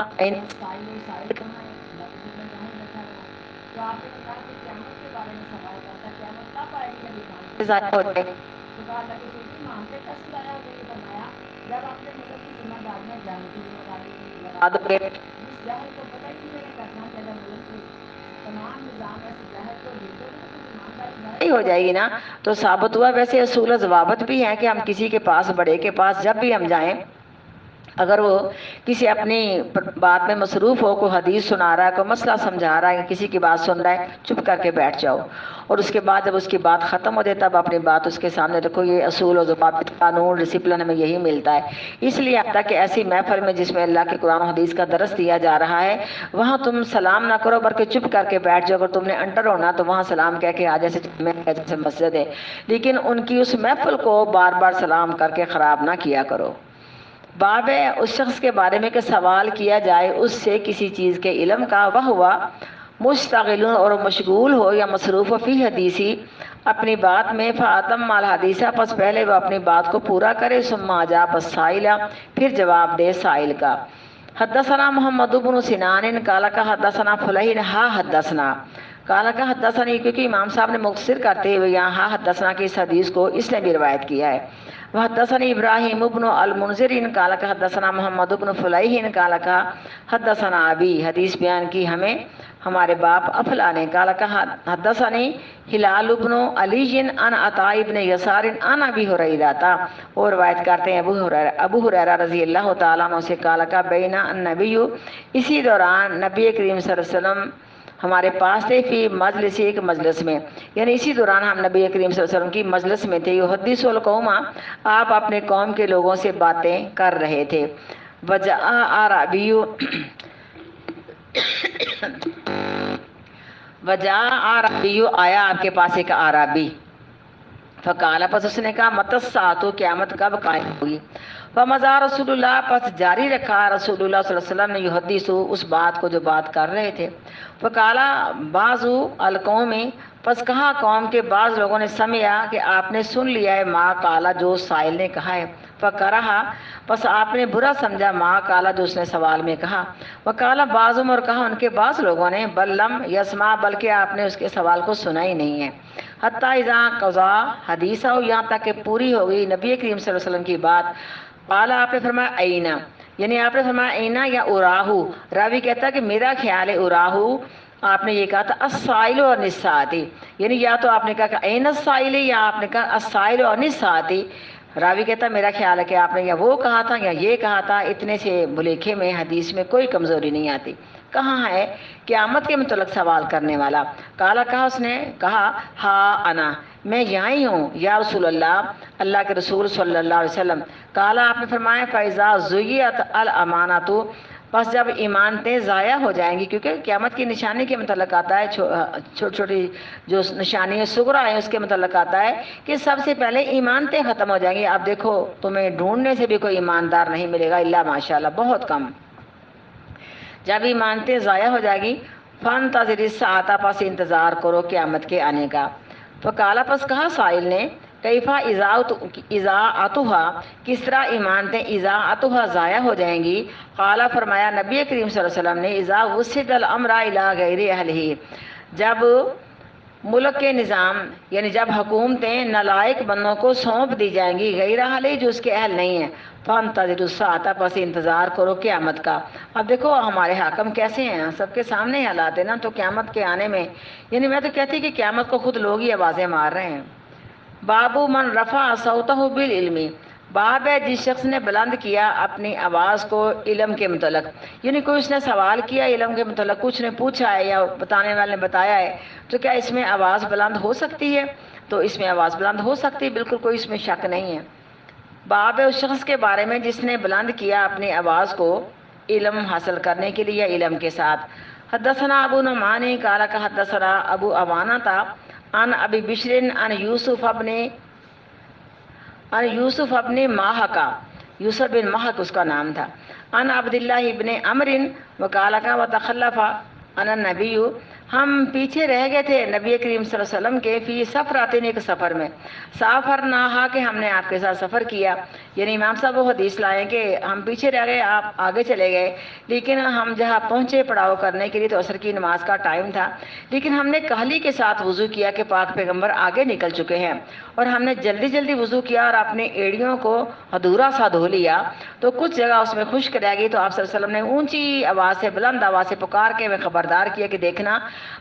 S1: ہو جائے گی نا تو ثابت ہوا. ویسے اصول ضوابط بھی ہیں کہ ہم کسی کے پاس بڑے کے پاس جب بھی ہم جائیں اگر وہ کسی اپنی بات میں مصروف ہو کوئی حدیث سنا رہا ہے کوئی مسئلہ سمجھا رہا ہے کسی کی بات سن رہا ہے چپ کر کے بیٹھ جاؤ اور اس کے بعد جب اس کی بات ختم ہو جائے تب اپنی بات اس کے سامنے رکھو. یہ اصول و ضوابط قانون ڈسپلن ہمیں یہی ملتا ہے. اس لیے آتا کہ ایسی محفل میں جس میں اللہ کے قرآن و حدیث کا درس دیا جا رہا ہے وہاں تم سلام نہ کرو بلکہ چپ کر کے بیٹھ جاؤ. اگر تم نے انٹر ہونا تو وہاں سلام کہہ کے آ جیسے مسجد ہے لیکن ان کی اس محفل کو بار بار سلام کر کے خراب نہ کیا کرو. باب ہے اس شخص کے بارے میں کہ سوال کیا جائے اس سے کسی چیز کے علم کا وہ ہوا مشتغل اور مشغول ہو یا مصروف ہو فی حدیثی اپنی بات میں فاتم الحدیثہ پس پہلے وہ اپنی بات کو پورا کرے ثم اجاب السائل پھر جواب دے سائل کا. حدثنا محمد بن سنان قال کا حدثنا فلیح حدثنا قال کا حدثنا کیونکہ امام صاحب نے مختصر کرتے ہوئے یہاں حدثنا کی اس حدیث کو اس نے بھی روایت کیا ہے. وحدثني ابراہیم ابن المنذر قال حدثنا محمد ابن فلیح قال حدثنا ابی حدیث بیان کی ہمیں ہمارے باپ افلا نے قال حدثني ہلال ابن علی عن عطاء ابن یسار عن ابی ہریرہ اور روایت کرتے ہیں ابو ہریرہ رضی اللہ تعالیٰ عنہ سے قال بین النبی اسی دوران نبی کریم صلی اللہ علیہ وسلم ہمارے پاس تھے فی مجلس ایک مجلس میں یعنی اسی دوران ہم نبی کریم صلی اللہ علیہ وسلم کی مجلس میں تھے. یحدث القوم آپ اپنے قوم کے لوگوں سے باتیں کر رہے تھے. وجاء اعرابی آیا آپ کے پاس ایک اعرابی فقال پس اس نے کہا مت الساعۃ قیامت کب قائم ہوگی. فمضى رسول اللہ پس جاری رکھا رسول اللہ صلی اللہ علیہ وسلم نے یحدث اس بات کو جو بات کر رہے تھے. فقال بعض القوم پس کہا قوم کے بعض لوگوں نے سمعا کہ آپ نے سن لیا ہے ما قالا جو سائل نے کہا ہے. فکرہا پس آپ نے برا سمجھا ما قالا جو اس نے سوال میں کہا. وقالا بعضهم اور کہا ان کے بعض لوگوں نے بل لم یسمع بلکہ آپ نے اس کے سوال کو سنا ہی نہیں ہے. حتی اذا قضا حدیثہ یہاں تک کہ پوری ہو گئی نبی کریم صلی اللہ علیہ وسلم کی بات. قال آپ نے فرمایا اینا یعنی آپ نے فرمایا اینا یا اراہو راوی کہتا ہے کہ میرا خیال ہے اراہو آپ نے یہ کہا تھا السائل و نساتی، یعنی یا تو آپ نے کہا کہ این السائل، یا آپ نے کہا السائل و نساتی۔ راوی کہتا میرا خیال ہے کہ آپ نے یا وہ کہا تھا یا یہ کہا تھا، اتنے سے بلیکھے میں حدیث میں کوئی کمزوری نہیں آتی۔ کہاں ہے قیامت کے متعلق سوال کرنے والا؟ کالا، کہا اس نے، کہا ہاں انا، میں یہاں ہی ہوں یا رسول اللہ، اللہ کے رسول صلی اللہ علیہ وسلم۔ کالا، آپ نے فرمایا فَإِذَا زُيِّئَتْ الْأَمَانَةُ، بس جب ایمانتیں ضائع ہو جائیں گی، کیونکہ قیامت کی نشانی کے متعلق آتا ہے، چھوٹی چھوٹی جو نشانی صغرا ہے اس کے متعلق آتا ہے کہ سب سے پہلے ایمانتیں ختم ہو جائیں گی۔ آپ دیکھو تمہیں ڈھونڈنے سے بھی کوئی ایماندار نہیں ملے گا، الا ماشاء اللہ، بہت کم۔ جب ایمانتیں ضائع ہو جائے گی، فَانْتَظِرِ السَّاعَةَ، پس انتظار کرو قیامت کے آنے کا۔ تو کالا، پس کہا سائل نے، کیفا اضاعتها، کس طرح ایمانتیں اضاعتها ضائع ہو جائیں گی؟ قالا، فرمایا نبی کریم صلی اللہ علیہ وسلم نے، اذا وسد الامر الى غیر اہلہ، جب ملک کے نظام یعنی جب حکومتیں نالائق بندوں کو سونپ دی جائیں گی، غیر اہل، جو اس کے اہل نہیں ہیں، فانتظروا الساعۃ، پس انتظار کرو قیامت کا۔ اب دیکھو ہمارے حاکم کیسے ہیں، سب کے سامنے حالات ہیں نا، تو قیامت کے آنے میں، یعنی میں تو کہتی کہ قیامت کو خود لوگ ہی آوازیں مار رہے ہیں۔ بابو من رفع صوتہ بالعلم، باب ہے جس شخص نے بلند کیا اپنی آواز کو علم کے متعلق، یعنی کوئی اس نے سوال کیا علم کے متعلق، کچھ نے پوچھا ہے یا بتانے والے نے بتایا ہے، تو کیا اس میں آواز بلند ہو سکتی ہے؟ تو اس میں آواز بلند ہو سکتی ہے، بالکل کوئی اس میں شک نہیں ہے۔ باب ہے اس شخص کے بارے میں جس نے بلند کیا اپنی آواز کو علم حاصل کرنے کے لیے یا علم کے ساتھ۔ حدثنا ابو نعمان قال کہ حدثنا ابو عوانہ تھا عن ابی بشر عن یوسف ابن ماہکا، یوسف بن ماہک اس کا نام تھا، عن عبداللہ ابن عمر وقال کا وتخلف عن النبی، ہم پیچھے رہ گئے تھے نبی کریم صلی اللہ علیہ وسلم کے فی سفراتین، ایک سفر میں، سافرناہا کہ ہم نے آپ کے ساتھ سفر کیا، یعنی امام صاحب وہ حدیث لائیں کہ ہم پیچھے رہ گئے، آپ آگے چلے گئے، لیکن ہم جہاں پہنچے پڑاؤ کرنے کے لیے تو عصر کی نماز کا ٹائم تھا، لیکن ہم نے کہلی کے ساتھ وضو کیا کہ پاک پیغمبر آگے نکل چکے ہیں، اور ہم نے جلدی جلدی وضو کیا اور اپنی ایڑیوں کو ادھورا سا دھو لیا، تو کچھ جگہ اس میں خشک رہ گئی، تو آپ صلی اللہ علیہ وسلم نے اونچی آواز سے، بلند آواز سے پکار کے ہمیں خبردار کیا کہ دیکھنا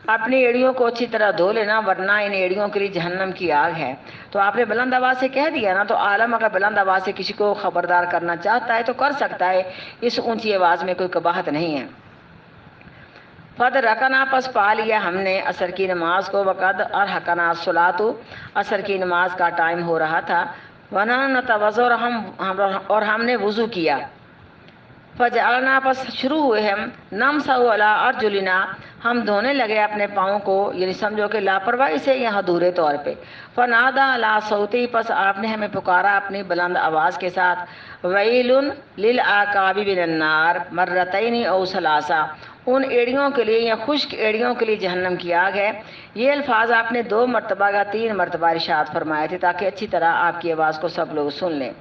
S1: اپنی ایڑیوں کو اچھی طرح دھو لینا، ورنہ ان ایڑیوں کے لیے جہنم کی آگ ہے۔ تو آپ نے بلند آواز سے کہہ دیا نا، تو عالم اگر بلند آواز سے کسی کو خبردار کرنا چاہتا ہے تو کر سکتا ہے، اس اونچی آواز میں کوئی قباحت نہیں ہے۔ فد رکنا، پس پا لیا ہم نے عصر کی نماز کو، وقد ارحقنا الصلاۃ، عصر کی نماز کا ٹائم ہو رہا تھا، ونحن نتوضا، اور ہم نے وضو کیا، فجعلنا، پس شروع ہوئے ہم، نمسح علی ارجلنا، ہم دھونے لگے اپنے پاؤں کو، یعنی سمجھو کہ لاپرواہی سے یا ادھورے طور پہ، فنادى علی صوتی، پس آپ نے ہمیں پکارا اپنی بلند آواز کے ساتھ، ویل للعقاب من النار مرتين او ثلاثا، ان ایڑیوں کے لیے یا خشک ایڑیوں کے لیے جہنم کی آگ ہے۔ یہ الفاظ آپ نے 2 مرتبہ یا 3 مرتبہ ارشاد فرمائے تھے تاکہ اچھی طرح آپ کی آواز کو سب لوگ سن لیں۔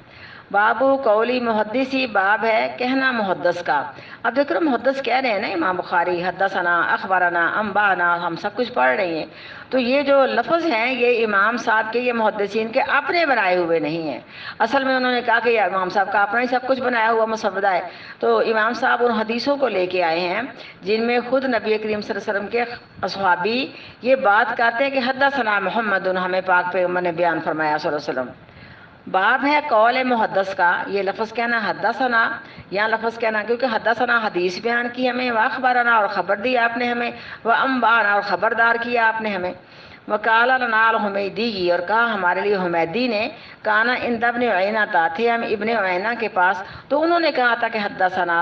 S1: بابو قولی محدثی، باب ہے کہنا محدث کا۔ اب دیکھ رہے محدث کہہ رہے ہیں نا امام بخاری، حدثنا اخبرنا انبانا، ہم سب کچھ پڑھ رہے ہیں، تو یہ جو لفظ ہیں یہ امام صاحب کے، یہ محدثین کے اپنے بنائے ہوئے نہیں ہیں، اصل میں انہوں نے کہا کہ یہ امام صاحب کا اپنا ہی سب کچھ بنایا ہوا مسودہ ہے، تو امام صاحب ان حدیثوں کو لے کے آئے ہیں جن میں خود نبی کریم صلی اللہ علیہ وسلم کے اصحابی یہ بات کرتے ہیں کہ حدثنا محمد، ہمیں پاک پیغمبر نے بیان فرمایا صلی اللہ علیہ وسلم۔ باب ہے قول محدث کا، یہ لفظ کہنا حدثنا، یہاں لفظ کہنا، کیونکہ حدثنا حدیث بیان کی ہمیں، واخبرنا اور خبر دی آپ نے ہمیں، وانبانا اور خبردار کیا آپ نے ہمیں، وقال لنا الحمیدی، اور کہا ہمارے لیے حمیدی نے، کانا عند ابن عینہ، تھے ہم ابن عینہ کے پاس، تو انہوں نے کہا تھا کہ حدثنا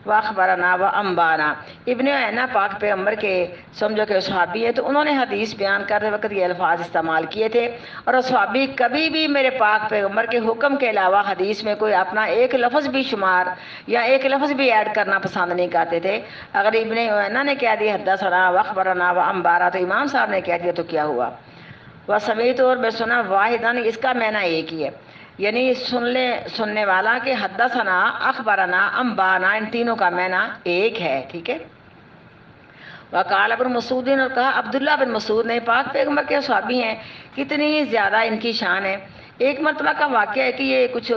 S1: واخبرنا وانبانا، ابن عینہ پاک پیغمبر کے سمجھو کہ صحابی ہے، تو انہوں نے حدیث بیان کرتے وقت یہ الفاظ استعمال کیے تھے، اور صحابی کبھی بھی میرے پاک پیغمبر کے حکم کے علاوہ حدیث میں کوئی اپنا ایک لفظ بھی شمار یا ایک لفظ بھی ایڈ کرنا پسند نہیں کرتے تھے۔ اگر ابن عینہ نے کہہ دیا حدثنا واخبرنا وانبانا تو امام صاحب نے کہہ دیا تو کیا ہوا؟ وسمیت، اور میں سنا، واحدن، اس کا معنی ایک ہی ہے، یعنی سننے والا کہ حدثنا اخبرنا انبانا، ان تینوں کا معنی ایک ہے، ٹھیک ہے۔ وقال ابن مسعود، اور کہا عبداللہ بن مسعود نے، پاک پیغمبر کے صحابی ہیں، کتنی زیادہ ان کی شان ہے۔ ایک مرتبہ کا واقعہ ہے کہ یہ کچھ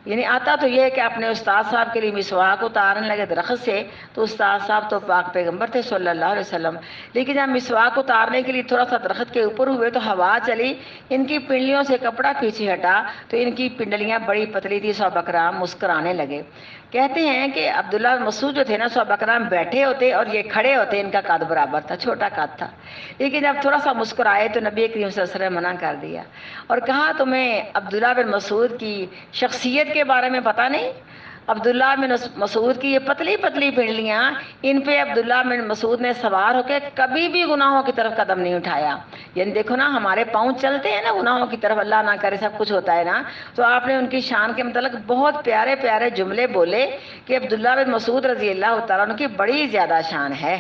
S1: یعنی آتا تو یہ ہے کہ اپنے استاد صاحب کے لیے مسواک اتارنے لگے درخت سے، تو استاد صاحب تو پاک پیغمبر تھے صلی اللہ علیہ وسلم، لیکن جب مسواک اتارنے کے لیے تھوڑا سا درخت کے اوپر ہوئے تو ہوا چلی، ان کی پنڈلیوں سے کپڑا پیچھے ہٹا تو ان کی پنڈلیاں بڑی پتلی تھی، صحابہ کرام مسکرانے لگے۔ کہتے ہیں کہ عبداللہ بن مسعود جو تھے نا، صحابہ کرام بیٹھے ہوتے اور یہ کھڑے ہوتے، ان کا قد برابر تھا، چھوٹا قد تھا، لیکن جب تھوڑا سا مسکرائے تو نبی کریم صلی اللہ علیہ وسلم منع کر دیا اور کہا تمہیں عبداللہ بن مسعود کی شخصیت کے بارے میں پتہ نہیں؟ عبداللہ بن مسعود کی یہ پتلی پتلی پنڈلیاں، ان پہ عبداللہ بن مسعود نے سوار ہو کے کبھی بھی گناہوں کی طرف قدم نہیں اٹھایا۔ یعنی دیکھو نا، ہمارے پاؤں چلتے ہیں نا گناہوں کی طرف، اللہ نہ کرے سب کچھ ہوتا ہے نا، تو آپ نے ان کی شان کے متعلق بہت پیارے پیارے جملے بولے کہ عبداللہ بن مسعود رضی اللہ تعالیٰ عنہ کی بڑی زیادہ شان ہے۔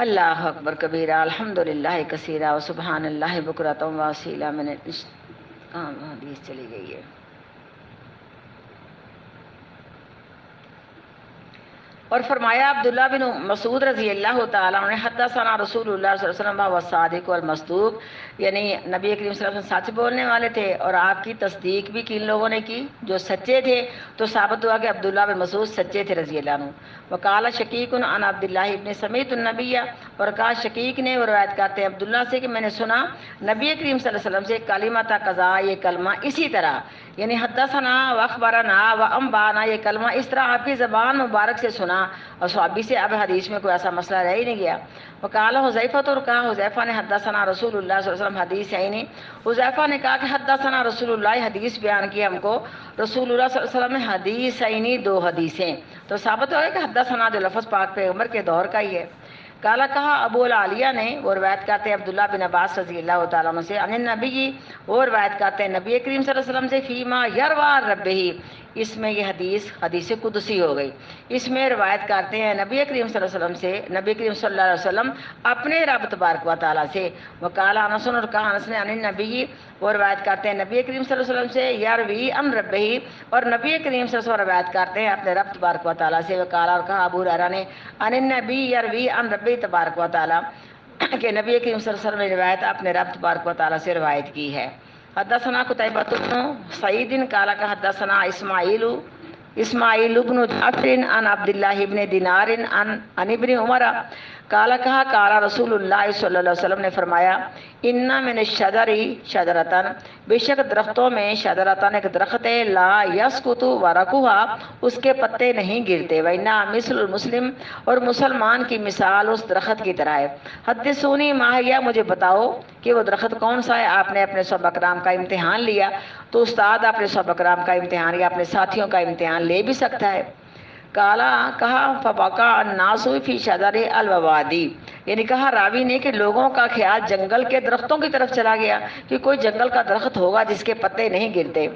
S1: اللہ اکبر کبیرہ، الحمدللہ کثیرہ، وسبحان اللہ بکرۃ واصیلا۔ میں نے حدیث چلی گئی ہے۔ اور فرمایا عبداللہ بن مسعود رضی اللہ تعالیٰ عنہ نے حدثنا رسول اللہ صلی اللہ علیہ وسلم والصادق والمصدوق، یعنی نبی کریم صلی اللہ علیہ وسلم سچ بولنے والے تھے اور آپ کی تصدیق بھی کن لوگوں نے کی؟ جو سچے تھے، تو ثابت ہوا کہ عبداللہ بن مسعود سچے تھے رضی اللہ عنہ۔ وقال شقیق عن عبداللہ ابن سمیت النبی، اور کہا شقیق نے، وہ روایت کرتے ہیں عبداللہ سے کہ میں نے سنا نبی کریم صلی اللہ علیہ وسلم سے کلمۃ قضا، یہ کلمہ اسی طرح، یعنی حدثنا واخبرنا وانبانا، یہ کلمہ اس طرح آپ کی زبان مبارک سے سنا اور صحابی سے اب حدیث میں کوئی ایسا مسئلہ رہ ہی نہیں گیا۔ وقال حذیفہ، اور کہا حذیفہ نے حدثنا رسول اللہ صلی اللہ علیہ وسلم حدیث ہے نہیں، حذیفہ نے کہا کہ حدثنا رسول اللہ، حدیث بیان کی ہم کو رسول اللہ صلی اللہ علیہ وسلم نے حدیث ہے نہیں، دو حدیثیں، تو ثابت ہو گیا کہ حدثنا جو لفظ پاک پیغمبر کے دور کا ہی ہے۔ کالا کہا ابو العالیہ نے، وہ روایت کرتے ہیں عبداللہ بن عباس رضی اللہ تعالیٰ عنہ سے، عن النبی، وہ روایت کرتے ہیں نبی کریم صلی اللہ علیہ وسلم سے، فیما یروی ربہ، اس میں یہ حدیث قدسی ہو گئی، اس میں روایت کرتے ہیں نبی کریم صلی اللہ علیہ وسلم سے، نبی کریم صلی اللہ علیہ وسلم اپنے رب تبارک و تعالیٰ سے۔ وقال انس، اور کہا انس نے، عن النبی، وہ روایت کرتے ہیں نبی کریم صلی اللہ علیہ وسلم سے، یروی عن ربہ، اور نبی کریم صلی اللہ علیہ وسلم روایت کرتے ہیں اپنے رب تبارک و تعالیٰ سے۔ وقال، اور کہا ابو ہریرہ نے، عن النبی یروی عن ربہ تبارک و تعالیٰ، کہ نبی کریم صلی اللہ علیہ وسلم نے روایت اپنے رب تبارک و تعالیٰ سے روایت کی ہے۔ حدثنا قتیبہ بن سعید قال کہ حدثنا اسماعیل بن جعفر عن عبداللہ ابن دینار عن ابن عمر قال کہا قال رسول اللہ صلی اللہ علیہ وسلم نے فرمایا، ان من الشجر شجرتن، بے شک درختوں میں شجرتن ایک درخت ہے، لا یسقط ورقها، اس کے پتے نہیں گرتے، وَإِنَّا مثل المسلم، اور مسلمان کی مثال اس درخت کی طرح ہے۔ حدثونی ما ہی، مجھے بتاؤ کہ وہ درخت کون سا ہے۔ آپ نے اپنے صحابہ کرام کا امتحان لیا، تو استاد اپنے صحابہ کرام کا امتحان یا اپنے ساتھیوں کا امتحان لے بھی سکتا ہے۔ کالا کہا فبقا الناس فی شجر الوادی، یعنی کہا راوی نے کہ لوگوں کا خیال جنگل کے درختوں کی طرف چلا گیا کہ کوئی جنگل کا درخت ہوگا جس کے پتے نہیں گرتے۔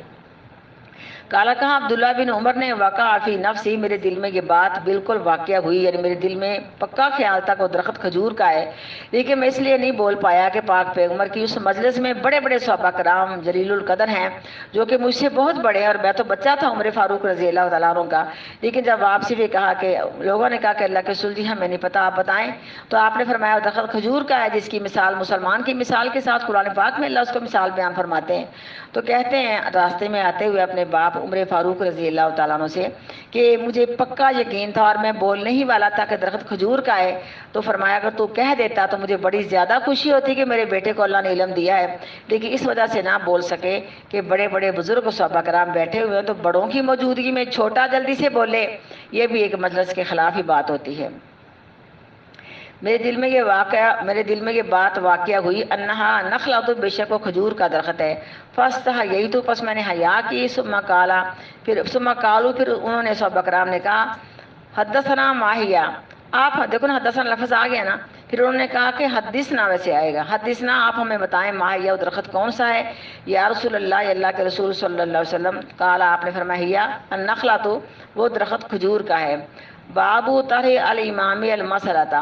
S1: کالا کہا عبداللہ بن عمر نے، وقع فی نفسی، میرے دل میں یہ بات بالکل واقع ہوئی، یعنی میرے دل میں پکا خیال تھا کہ وہ درخت کھجور کا ہے، لیکن میں اس لیے نہیں بول پایا کہ پاک پیغمبر کی اس مجلس میں بڑے بڑے صحابہ کرام جلیل القدر ہیں جو کہ مجھ سے بہت بڑے ہیں، اور میں تو بچہ تھا عمر فاروق رضی اللہ تعالیٰ عنہ کا، لیکن جب واپسی بھی کہا کہ لوگوں نے کہا کہ اللہ کے رسول جی ہمیں نہیں پتہ، آپ بتائیں، تو آپ نے فرمایا وہ درخت کھجور کا ہے جس کی مثال مسلمان کی مثال کے ساتھ قرآن پاک میں اللہ اس کو مثال بیان فرماتے ہیں۔ تو کہتے ہیں راستے میں آتے ہوئے اپنے باپ عمر فاروق رضی اللہ تعالیٰ عنہ سے کہ مجھے پکا یقین تھا اور میں بولنے ہی والا تھا کہ درخت کھجور کا ہے، تو فرمایا اگر تو کہہ دیتا تو مجھے بڑی زیادہ خوشی ہوتی کہ میرے بیٹے کو اللہ نے علم دیا ہے، لیکن اس وجہ سے نہ بول سکے کہ بڑے بڑے بزرگ صحابہ کرام بیٹھے ہوئے ہیں تو بڑوں کی موجودگی میں چھوٹا جلدی سے بولے، یہ بھی ایک مجلس کے خلاف ہی بات ہوتی ہے۔ میرے دل میں یہ بات واقع ہوئی، انہا نخلۃ، بے شک وہ کھجور کا درخت ہے، فاستحییت، پس میں نے حیا کی، ثم قالوا، پھر انہوں نے صحابہ کرام نے کہا حدثنا ما ہی، آپ دیکھو نا حدثنا لفظ آ گیا نا، پھر انہوں نے کہا کہ حدثنا ویسے آئے گا، حدثنا آپ ہمیں بتائیں ما ہی، وہ درخت کون سا ہے، یا رسول اللہ، اللہ کے رسول صلی اللہ علیہ وسلم، قال، آپ نے فرمایا النخلۃ، وہ درخت کھجور کا ہے۔ بابو طرح الامام المسلۃ،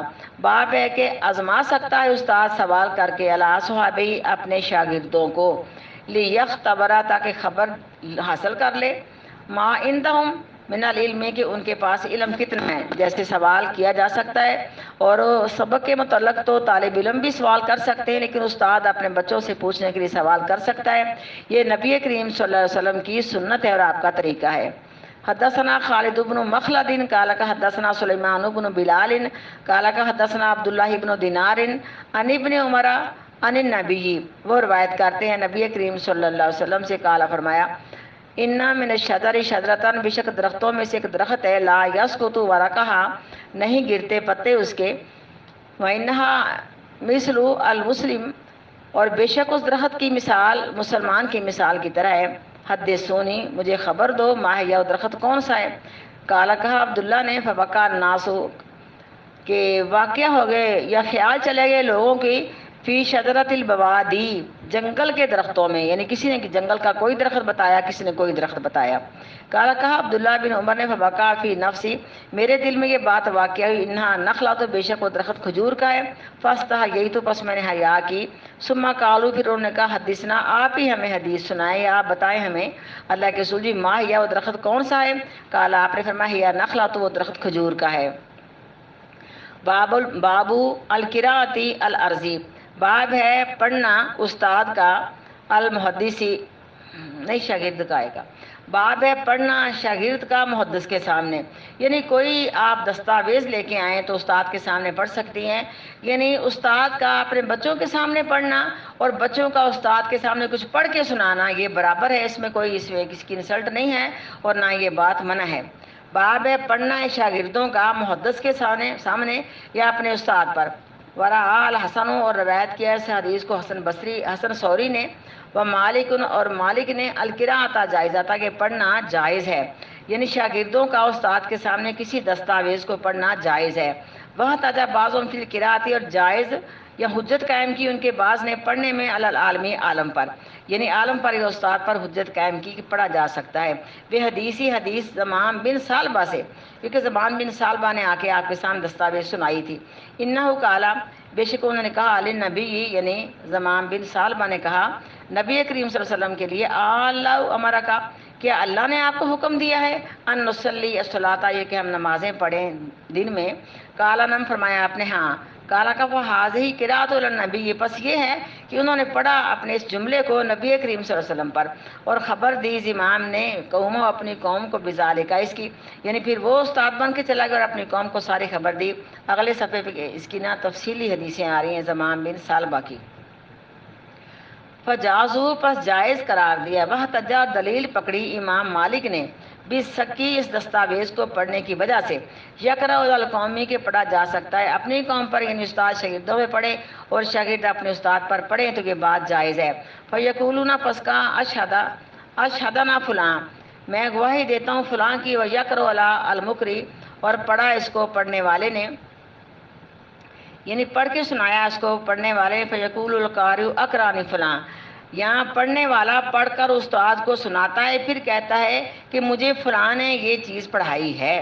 S1: باب ہے کہ آزما سکتا ہے استاد سوال کر کے علی صحابی، اپنے شاگردوں کو، لیختبرا، تاکہ خبر حاصل کر لے، ما عندہم، من العلم کہ ان کے پاس علم کتنا ہے، جیسے سوال کیا جا سکتا ہے، اور سبق کے متعلق تو طالب علم بھی سوال کر سکتے ہیں، لیکن استاد اپنے بچوں سے پوچھنے کے لیے سوال کر سکتا ہے۔ یہ نبی کریم صلی اللہ علیہ وسلم کی سنت ہے اور آپ کا طریقہ ہے۔ حدثنا خالد بن مخلد قال حدثنا سلیمان بن بلال قال حدثنا عبداللہ بن دینار عن ابن عمر عن النبی، وہ روایت کرتے ہیں نبی کریم صلی اللہ علیہ وسلم سے، قال فرمایا انا من الشجر شجرتن، بے شک درختوں میں سے ایک درخت ہے، لا یسقط ورقها، نہیں گرتے پتے اس کے، وانها مثل المسلم، اور بے شک اس درخت کی مثال مسلمان کی مثال کی طرح ہے۔ حدثونی، مجھے خبر دو، ما ہے یہ درخت کون سا ہے؟ قال کہا عبداللہ نے، فبکا الناس، کہ واقعہ ہو گئے یا خیال چلے گئے لوگوں کی، فی شجرت البوادی، جنگل کے درختوں میں، یعنی کسی نے جنگل کا کوئی درخت بتایا، کسی نے کوئی درخت بتایا۔ قال کہا عبداللہ بن عمر نے، فبکا فی نفسی، میرے دل میں یہ بات واقع ہوئی، انہا نخلا، تو بے شک وہ درخت کھجور کا ہے، فاستحییت، تو پس میں نے حیا کی، ثم قالوا، پھر انہوں نے کہا حدثنا، آپ ہی ہمیں حدیث سنائیں یا آپ بتائیں ہمیں، اللہ کے رسول جی، ما ہیا، وہ درخت کون سا ہے؟ قال، آپ نے فرمایا ہیا نخلا، تو وہ درخت کھجور کا ہے۔ بابو القراءتی الارضی، باب ہے پڑھنا استاد کا، المحدثی، نہیں شاگرد کا آئے گا، باب ہے پڑھنا شاگرد کا محدث کے سامنے، یعنی کوئی آپ دستاویز لے کے آئیں تو استاد کے سامنے پڑھ سکتی ہیں، یعنی استاد کا اپنے بچوں کے سامنے پڑھنا اور بچوں کا استاد کے سامنے کچھ پڑھ کے سنانا، یہ برابر ہے، اس میں کوئی اس میں کسی کی انسلٹ نہیں ہے اور نہ یہ بات منع ہے۔ باب ہے پڑھنا ہے شاگردوں کا محدث کے سامنے یا اپنے استاد پر۔ ورا الحسن، اور روایت کیا ہے حدیث کو حسن ثوری نے، وہ مالک، اور مالک نے، القراءۃ جائزہ، کہ پڑھنا جائز ہے، یعنی شاگردوں کا استاد کے سامنے کسی دستاویز کو پڑھنا جائز ہے۔ وہ تاجا بعضوں فی القراءۃ، اور جائز یا حجت قائم کی ان کے بعض نے پڑھنے میں، علی العالمی، عالم پر، یعنی عالم پر یا استاد پر حجت قائم کی کہ پڑھا جا سکتا ہے۔ وہ حدیث زمان بن سالبہ سے، کیونکہ زمان بن سالبہ نے آ کے آپ کے سامنے دستاویز سنائی تھی۔ انہو قالا، بے شک انہوں نے کہا، علی نبی، یعنی زمان بن سالبہ نے کہا نبی کریم صلی اللہ علیہ وسلم کے لیے، اللہ امرا کا، کیا اللہ نے آپ کو حکم دیا ہے، ان نصلی الصلاۃ، یہ کہ ہم نمازیں پڑھیں دن میں؟ قالا، نم، فرمایا آپ نے ہاں۔ قالا کا وہ حاضی قراءۃ النبی، پس یہ ہے کہ انہوں نے پڑھا اپنے اس جملے کو نبی کریم صلی اللہ علیہ وسلم پر، اور خبر دی امام نے قوموں، اپنی قوم کو، بذالک، اس کی، یعنی پھر وہ استاد بن کے چلا گیا اور اپنی قوم کو ساری خبر دی۔ اگلے صفحے پہ اس کی نا تفصیلی حدیثیں آ رہی ہیں زمان بن سالبہ کی۔ فجازو، پس جائز قرار دیا، وہ تجا، دلیل پکڑی امام مالک نے، بسکی، اس دستاویز کو پڑھنے کی وجہ سے، یقرأ علی القومی، کے پڑھا جا سکتا ہے اپنی قوم پر، یعنی استاد شاگردوں میں پڑھے اور شاگرد اپنے استاد پر پڑھیں تو یہ بات جائز ہے۔ فیقولون، پس کا، اشہدنا فلاں، میں گواہی دیتا ہوں فلاں کی، و یقرأ علی المقری، اور پڑھا اس کو پڑھنے والے نے، یعنی پڑھ کے سنایا اس کو پڑھنے والے۔ فیقول القاری اقرانی فلاں، یہاں پڑھنے والا پڑھ کر استاد کو سناتا ہے، پھر کہتا ہے کہ مجھے فلاں نے یہ چیز پڑھائی ہے۔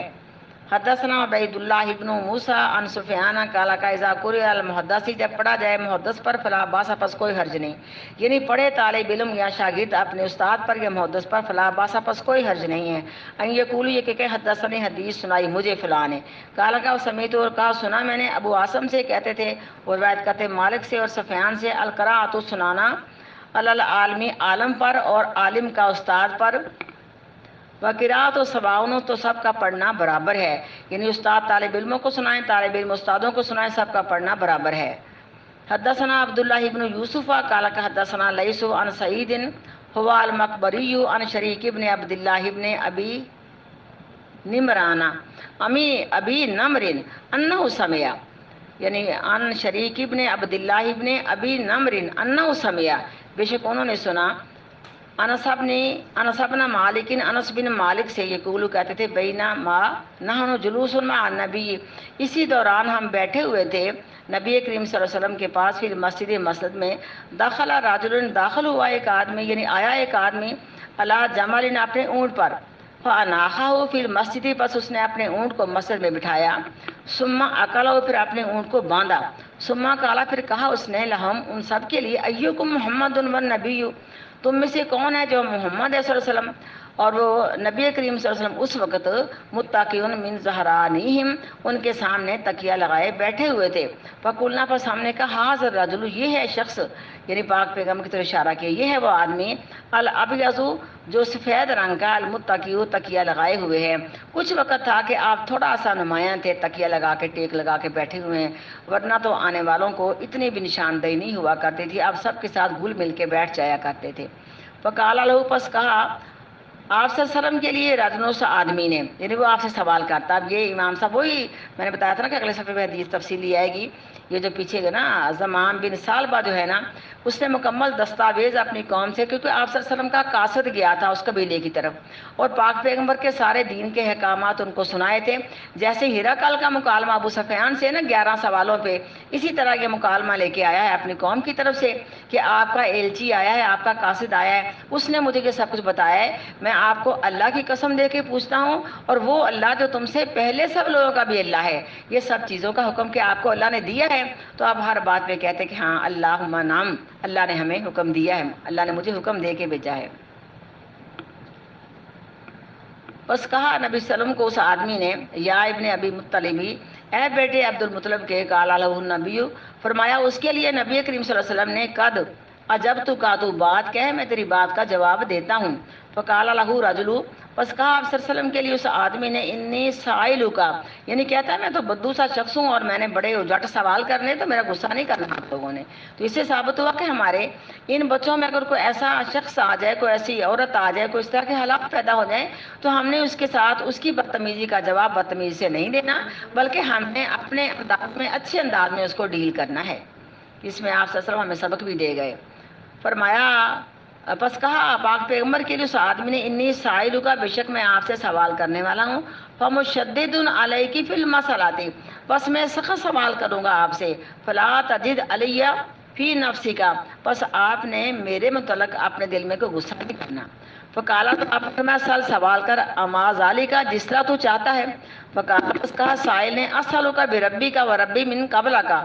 S1: حدثنا عبید اللہ ابن موسیٰ عن سفیان قال اذا قرئ المحدث، جب پڑھا جائے محدث پر، فلا باس، پس کوئی حرج نہیں، یعنی پڑھے طالب علم یا شاگرد اپنے استاد پر یا محدث پر، فلا باس، پس کوئی حرج نہیں ہے۔ ان یقول، یہ کہ حدثنی، حدیث سنائی مجھے فلاں نے، قال کا سمیت، اور کہا سنا میں نے، ابو عاصم سے کہتے تھے، اور روایت کرتے مالک سے اور سفیان سے، القراءۃ، سنانا، علی العالمی، عالم پر، اور عالم کا استاد پر، وقراءۃ سواء، تو سب کا پڑھنا برابر ہے، یعنی استاد طالب علموں کو سنائیں، طالب علم استادوں کو سنائیں، سب کا پڑھنا برابر ہے۔ حدثنا عبداللہ ابن یوسف قال حدثنا لیث عن سعید هو المقبری عن شریک ابن عبداللہ ابن ابی نمران ابی نمر انہ سمع، یعنی عن شریک ابن عبداللہ ابن ابی نمر انہ سمع، بے شک انہوں نے سنا، انس بن مالک، انس بن مالک سے، یقول، کہتے تھے، بینا ما نحن جلوس مع النبی، اسی دوران ہم بیٹھے ہوئے تھے نبی کریم صلی اللہ علیہ وسلم کے پاس، پھر مسجد میں، داخل راجل، داخل ہوا ایک آدمی، یعنی آیا ایک آدمی، علی جمل، اپنے اونٹ پر، فاناخہ، پھر مسجد، پس اس نے اپنے اونٹ کو مسجد میں بٹھایا، ثم اکلہ، پھر اپنے اونٹ کو باندھا، ثم قال، پھر کہا اس نے، لہم، ان سب کے لیے، ایکم محمد والنبی، تم میں سے کون ہے جو محمد ہے صلی اللہ علیہ وسلم، اور وہ نبی کریم صلی اللہ علیہ وسلم اس وقت متقیون من ظہرانہم ان کے سامنے تکیہ لگائے بیٹھے ہوئے تھے. فقلنا پس ہم نے کہا حاضر رجل یہ ہے شخص یعنی پاک پیغمبر کی طرف اشارہ کیا یہ ہے وہ آدمی الابیض جو سفید رنگ کا المتقیو تکیہ لگائے ہوئے ہے. کچھ وقت تھا کہ آپ تھوڑا سا نمایاں تھے تکیہ لگا کے ٹیک لگا کے بیٹھے ہوئے ہیں ورنہ تو آنے والوں کو اتنی بھی نشاندہی نہیں ہوا کرتی تھی آپ سب کے ساتھ گل مل کے بیٹھ جایا کرتے تھے. فقال لہو پس کہا آپ صلی اللہ علیہ وسلم کے لیے رجل اس آدمی نے یعنی وہ آپ سے سوال کرتا. اب یہ امام صاحب وہی میں نے بتایا تھا نا کہ اگلے صفحے میں حدیث تفصیلی آئے گی. یہ جو پیچھے گا نا زمام بن سالبہ جو ہے نا اس نے مکمل دستاویز اپنی قوم سے کیونکہ آپ صلی اللہ علیہ وسلم کا قاصد گیا تھا اس قبیلے کی طرف اور پاک پیغمبر کے سارے دین کے احکامات ان کو سنائے تھے. جیسے ہرقل کا مکالمہ ابو سفیان سے نا 11 سوالوں پہ اسی طرح یہ مکالمہ لے کے آیا ہے اپنی قوم کی طرف سے کہ آپ کا ایلچی آیا ہے آپ کا قاصد آیا ہے اس نے مجھے یہ سب کچھ بتایا ہے. میں آپ کو اللہ کی قسم دے کے پوچھتا ہوں اور وہ اللہ جو تم سے پہلے سب لوگوں کا بھی اللہ ہے یہ سب چیزوں کا حکم کہ آپ کو اللہ نے دیا ہے تو آپ ہر بات پہ کہتے ہیں کہ ہاں اللہم نام اللہ نے ہمیں حکم دیا ہے اللہ نے مجھے حکم دے کے بھیجا ہے. بس کہا نبی صلی اللہ علیہ وسلم کو اس آدمی نے یا ابن ابی مطلبی اے بیٹے عبد المطلب کے قال لہ النبی فرمایا اس کے لیے نبی کریم صلی اللہ علیہ وسلم نے قد اجبت کا تو بات کہے میں تیری بات کا جواب دیتا ہوں. فقال لہ رجل بس کہا آپ صلی اللہ علیہ وسلم کے لیے اس آدمی نے انی سائل کا یعنی کہتا ہے میں تو بدو سا شخص ہوں اور میں نے بڑے جٹ سوال کرنے تو میرا غصہ نہیں کرنا آپ لوگوں نے. تو اس سے ثابت ہوا کہ ہمارے ان بچوں میں اگر کوئی ایسا شخص آ جائے کوئی ایسی عورت آ جائے کوئی اس طرح کے حالات پیدا ہو جائیں تو ہم نے اس کے ساتھ اس کی بدتمیزی کا جواب بدتمیزی سے نہیں دینا بلکہ ہم نے اپنے انداز میں اچھے انداز میں اس کو ڈیل کرنا ہے. اس میں آپ صلی اللہ علیہ وسلم ہمیں سبق بھی دے گئے. فرمایا پس کہا پاک پیغمبر کے لیے اس آدمی نے انی سائل کا بے شک میں آپ سے سوال کرنے والا ہوں فمشدد علیکی فی المسألۃ بس میں سخت سوال کروں گا آپ سے فلا تجد علیہ فی نفسی کا بس آپ نے میرے متعلق اپنے دل میں کوئی غصہ نہیں کرنا. فقالا تو آپ میں سوال کر اما ذالک جس طرح تو چاہتا ہے. فقالا بس کہا سائل نے اسألک بربی کا وربی من قبل کا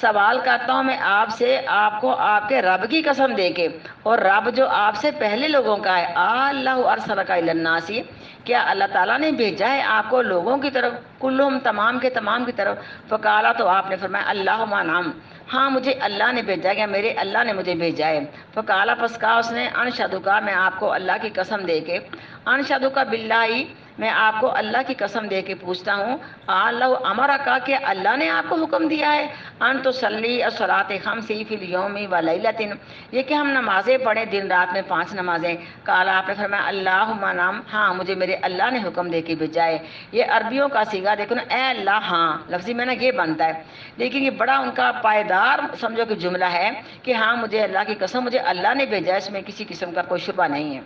S1: سوال کرتا ہوں میں آپ سے آپ کو آپ کے رب کی قسم دے کے اور رب جو آپ سے پہلے لوگوں کا ہے اللہ ارسلک الی الناس کیا اللہ تعالیٰ نے بھیجا ہے آپ کو لوگوں کی طرف کلہم تمام کے تمام کی طرف. فقالا تو آپ نے فرمایا اللہم نعم ہاں مجھے اللہ نے بھیجا گیا میرے اللہ نے مجھے بھیجا ہے. فقالا پس کہا اس نے انشہدک میں آپ کو اللہ کی قسم دے کے انشہدک باللہ میں آپ کو اللہ کی قسم دے کے پوچھتا ہوں اللہ امرک کہ اللہ نے آپ کو حکم دیا ہے ان تصلی الصلاۃ خمس فی الیوم و لیلۃ یہ کہ ہم نمازیں پڑھیں دن رات میں 5 نمازیں. قالا آپ نے فرمایا اللہم نعم ہاں مجھے میرے اللہ نے حکم دے کے بھیجا ہے. یہ عربیوں کا صیغہ دیکھو نا اے اللہ ہاں لفظی میں نا یہ بنتا ہے لیکن یہ بڑا ان کا پائیدار سمجھو کہ جملہ ہے کہ ہاں مجھے اللہ کی قسم مجھے اللہ نے بھیجا ہے اس میں کسی قسم کا کوئی شبہ نہیں ہے.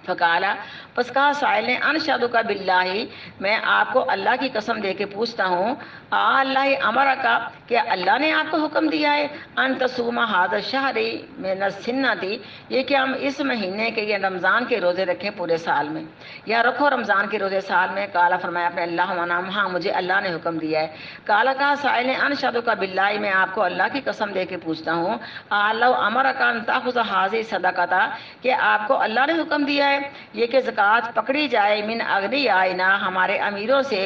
S1: فقالا پس کہا سائل نے انشہدک باللہ میں آپ کو اللہ کی قسم دے کے پوچھتا ہوں اللہ امرک کہ اللہ نے آپ کو حکم دیا ہے ان تصوم ھذا الشہر من السنۃ یہ کہ ہم اس مہینے کے یہ رمضان کے روزے رکھیں پورے سال میں یا رکھو رمضان کے روزے سال میں. قالا فرمایا اپنے اللہ نام ہاں مجھے اللہ نے حکم دیا ہے. قالا کہا سائل نے انشہدک باللہ میں آپ کو اللہ کی قسم دے کے پوچھتا ہوں اللہ امرک ان تاخذ ھذہ صدقۃ کہ آپ کو اللہ نے حکم دیا ہے یہ کہ زکوٰۃ پکڑی جائے من اغنیائنا ہمارے امیروں سے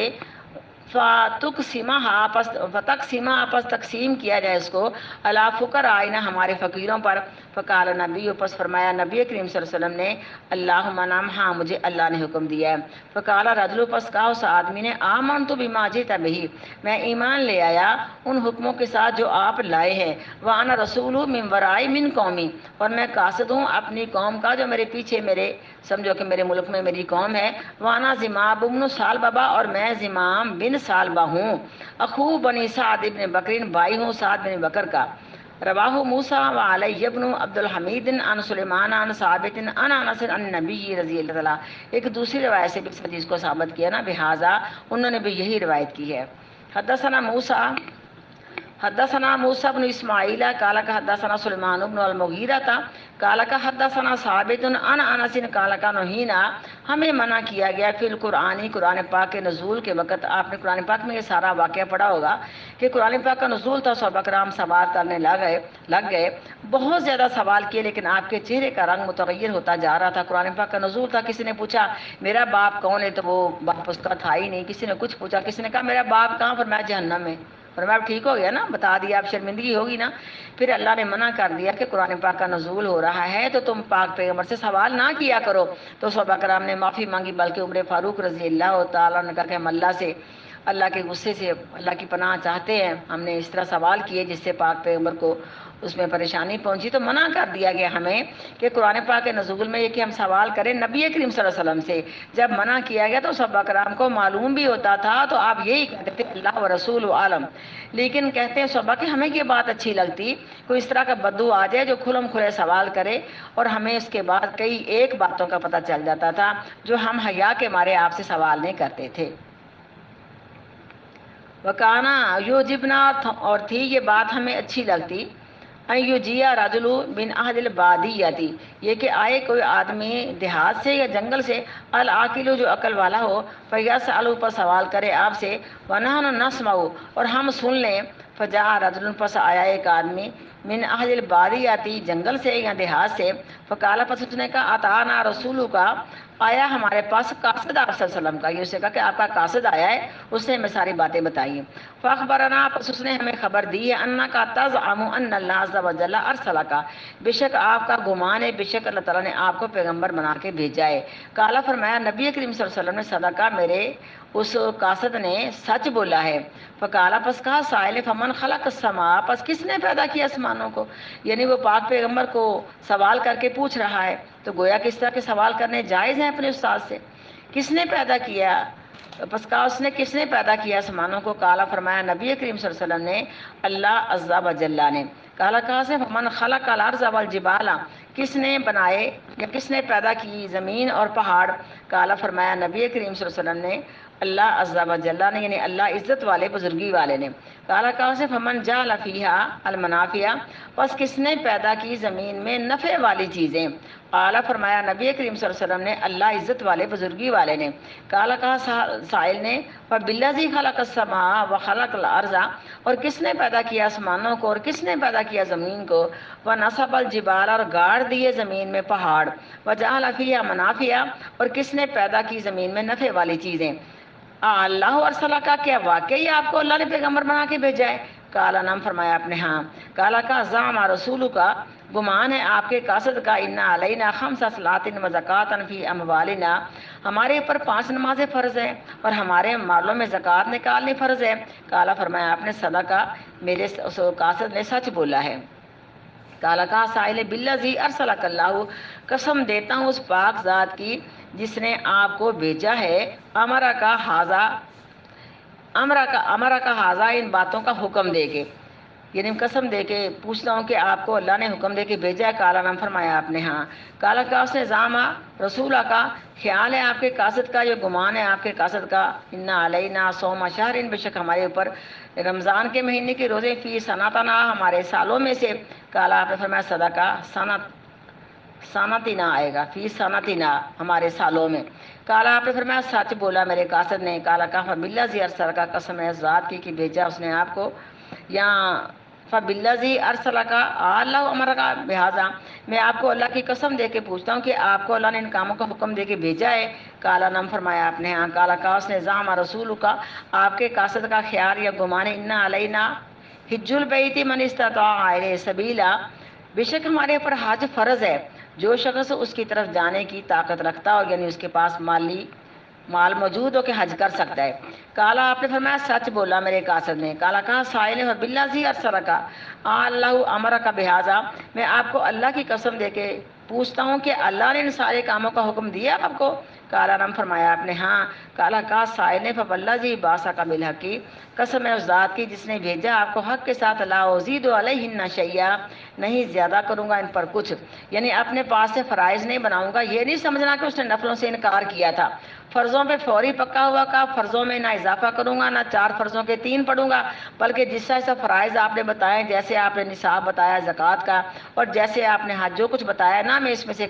S1: فتقسیمہ آپس تقسیم کیا جائے اس کو علی فقرائنا ہمارے فقیروں پر. فقال نبی پس فرمایا نبی کریم صلی اللہ علیہ وسلم نے اللہم نعم ہاں مجھے اللہ نے حکم دیا ہے. فقال رجل پس کہا اس آدمی نے آمنت بما جئت بہ میں ایمان لے آیا ان حکموں کے ساتھ جو آپ لائے ہیں. وانا رسول من ورائی من قومی اور میں قاصد ہوں اپنی قوم کا جو میرے پیچھے میرے سمجھو کہ میرے ملک میں میری قوم ہے. وانا زمام بن سالبہ اور میں زمام بن سالبہ ہوں اخو بنی سعد ابن بکرین بھائی ہوں سعد بن بکر کا. رواہ موسیٰ و علی ابن عبد الحمید عن سلیمان عن ثابت عن انس عن نبی رضی اللہ تعالیٰ. ایک دوسری روایت سے بھی اس حدیث کو ثابت کیا نا بہذا انہوں نے بھی یہی روایت کی ہے. حدثنا موسیٰ حدثنا موسیٰ بن اسماعیل قال حدثنا سلیمان بن المغیرہ قال حدثنا ثابت عن انس قال نہینا، ہمیں منع کیا گیا فی القرآن، قرآن پاک کے نزول کے وقت۔ آپ نے قرآن پاک میں یہ سارا واقعہ پڑھا ہوگا کہ قرآن پاک کا نزول تھا، صحابہ کرام سوال کرنے لگ گئے، بہت زیادہ سوال کیے، لیکن آپ کے چہرے کا رنگ متغیر ہوتا جا رہا تھا۔ قرآن پاک کا نزول تھا، کسی نے پوچھا میرا باپ کون ہے، تو وہ باپ اس کا تھا ہی نہیں۔ کسی نے کچھ پوچھا، کسی نے کہا میرا باپ کہاں، فرمایا جہنم میں۔ فرمایا ٹھیک ہو گیا نا، بتا دیا، اب شرمندگی ہوگی نا۔ پھر اللہ نے منع کر دیا کہ قرآن پاک کا نزول ہو رہا ہے تو تم پاک پیغمبر سے سوال نہ کیا کرو۔ تو صحابہ کرام نے معافی مانگی، بلکہ عمر فاروق رضی اللہ تعالیٰ نے کہا کہ ہم اللہ کے غصے سے اللہ کی پناہ چاہتے ہیں، ہم نے اس طرح سوال کیے جس سے پاک پیغمبر کو اس میں پریشانی پہنچی، تو منع کر دیا گیا ہمیں کہ قرآن پاک کے نزول میں یہ کہ ہم سوال کریں نبی کریم صلی اللہ علیہ وسلم سے۔ جب منع کیا گیا تو صحابہ کرام کو معلوم بھی ہوتا تھا، تو آپ یہی کہتے تھے اللہ و رسول عالم، لیکن کہتے ہیں صحابہ کہ ہمیں یہ بات اچھی لگتی، کوئی اس طرح کا بدو آ جائے جو کھلم کھلے سوال کرے، اور ہمیں اس کے بعد کئی ایک باتوں کا پتہ چل جاتا تھا جو ہم حیا کے مارے آپ سے سوال نہیں کرتے تھے۔ وکانا یوجبنا، اور تھی یہ بات ہمیں اچھی لگتی، یوجیا رجل من اہل البادیتی، یہ کہ آئے کوئی آدمی دیہات سے یا جنگل سے، العاقل جو عقل والا ہو، فیسأل پر سوال کرے آپ سے، ونحن نسمع اور ہم سن لیں، فجاء رجل پس آیا ایک آدمی، من اہل البادیتی جنگل سے یا دیہات سے، فقال پس اس نے کہا اتانا رسول کا، آیا ہمارے پاس قاصد آپ صلی اللہ علیہ وسلم کا، یہ اسے کہا کہ آپ کا قاصد آیا ہے، اس نے ہمیں ساری باتیں بتائی ہیں۔ فاخبرنا، پس اس نے ہمیں خبر دی ہے، انکا تزعم ان اللہ عز وجل ارسلک، بے شک آپ کا گمان ہے بے شک اللہ تعالیٰ نے آپ کو پیغمبر بنا کے بھیجا ہے۔ قال فرمایا نبی کریم صلی اللہ علیہ وسلم نے صدقہ، میرے اس قاصد نے سچ بولا ہے۔ فقال پس کہا سائل فمن خلق السماء، پس کس نے پیدا کیا آسمانوں کو، یعنی وہ پاک پیغمبر کو سوال کر کے پوچھ رہا ہے، تو گویا کس طرح کے سوال کرنے جائز ہیں اپنے استاد سے، کس نے پیدا کیا، پس کہا اس نے کس نے پیدا کیا آسمانوں کو، کالا فرمایا نبی کریم صلی اللہ علیہ وسلم نے اللہ عز و جل نے۔ کالا کہا سے فمن خلق الارض والجبال، کس نے بنائے یا کس نے پیدا کی زمین اور پہاڑ، کالا فرمایا نبی کریم صلی اللہ علیہ وسلم نے اللہ عز و جل نے، یعنی اللہ عزت والے بزرگی والے نے۔ کالا کہا سے فمن جعل فیہا المنافع، پس کس نے پیدا کی زمین میں نفع والی چیزیں، کالا فرمایا نبی کریم صلی اللہ علیہ وسلم نے اللہ عزت والے بزرگی والے نے۔ کالا کہا سائل نے فبالذی خلق السماء وخلق الارض، اور کس نے پیدا کیا آسمانوں کو اور کس نے پیدا کیا زمین کو، ونصب الجبال، اور گاڑ دیے زمین میں پہاڑ، وجعل فیہا منافع، اور کس نے پیدا کی زمین میں نفع والی چیزیں، اللہ ارسلہ کا، کیا واقعی آپ کو اللہ نے پیغمبر بنا کے بھیجا ہے، کالا نام فرمایا آپ نے ہاں، کالا کا زعم رسول کا، گمان ہے آپ کے قاصد کا، انا علینا خمس صلوات و زکوٰۃ فی اموالنا، ہمارے اوپر 5 نمازیں فرض ہیں اور ہمارے مالوں میں زکوٰۃ نکالنی فرض ہے۔ کالا فرمایا آپ نے صدقہ، میرے اس قاصد نے سچ بولا ہے۔ کالا کہا سائل بالذی ارسلک اللہ، قسم دیتا ہوں اس پاک ذات کی جس نے آپ کو بھیجا ہے، امرا کا حاضہ، ان باتوں کا حکم دے کے، یعنی قسم دے کے پوچھتا ہوں کہ آپ کو اللہ نے حکم دے کے بھیجا ہے، کالا نام فرمایا آپ نے ہاں۔ کالا کا اس نے زعما رسولہ کا، خیال ہے آپ کے قاصد کا، یہ گمان ہے آپ کے قاصد کا، انا علینا صوم شہر، بے شک ہمارے اوپر رمضان کے مہینے کے روزے، فی سنتنا، ہمارے سالوں میں سے، کالا آپ نے فرمایا صدقہ، سنتنا آئے گا، فی سنتنا، ہمارے سالوں میں۔ کالا آپ نے فرمایا سچ بولا میرے قاصد نے۔ کالا کہا فبالذی ارسلک، قسم ہے ذات کی کہ بھیجا اس نے آپ کو، یا فبالذی ارسلک اللہ امرک بہذا، میں آپ کو اللہ کی قسم دے کے پوچھتا ہوں کہ آپ کو اللہ نے ان کاموں کا حکم دے کے بھیجا ہے، کالا نام فرمایا آپ نے ہاں۔ کالا کہا اس نے زعم رسول کا، آپ کے قاصد کا خیال یا گمان، انا علینا حج البیت من استطاع الیہ سبیلا، بے شک ہمارے اوپر حج فرض ہے، جو شخص اس کی طرف جانے کی طاقت رکھتا ہو، یعنی اس کے پاس مال موجود ہو کہ حج کر سکتا ہے۔ کالا آپ نے فرمایا سچ بولا میرے قاصد نے۔ کالا کہا سائل بالذی ارسلک اللہ امرک بہذا، میں آپ کو اللہ کی قسم دے کے پوچھتا ہوں کہ اللہ نے ان سارے کاموں کا حکم دیا آپ کو، کالا نام فرمایا آپ نے ہاں۔ کالا کہا سائل نے فوالذی بعثک بالحق، قسم ہے اس ذات کی جس نے بھیجا آپ کو حق کے ساتھ، لا ازید علیہن شیئا، نہیں زیادہ کروں گا ان پر کچھ، یعنی اپنے پاس سے فرائض نہیں بناؤں گا، یہ نہیں سمجھنا کہ اس نے نفلوں سے انکار کیا تھا فرضوں پہ فوری پکا ہوا کا فرضوں میں نہ اضافہ کروں گا، نہ 4 فرضوں کے 3 پڑھوں گا، بلکہ جس طرح فرائض آپ نے بتائے، جیسے آپ نے نصاب بتایا زکوٰۃ کا، اور جیسے آپ نے حج جو کچھ بتایا، نہ میں اس میں سے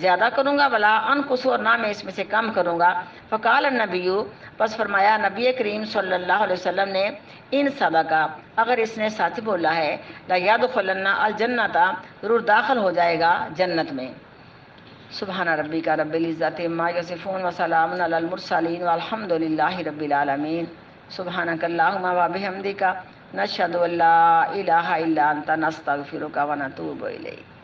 S1: زیادہ کروں گا ولا انقص، اور نہ میں اس میں سے کم کروں گا۔ فقال النبی، پس فرمایا نبی کریم صلی اللہ علیہ وسلم نے، ان صدقہ، اگر اس نے سچ بولا ہے، لا یدخلن الجنۃ، ضرور داخل ہو جائے گا جنت میں۔ سبحان ربک رب العزۃ عما یصفون وسلام علی المرسلین والحمد للہ رب العالمین۔ سبحانک اللہم وبحمدک، نشہد ان لا الہ الا انت، نستغفرک ونتوب الیک۔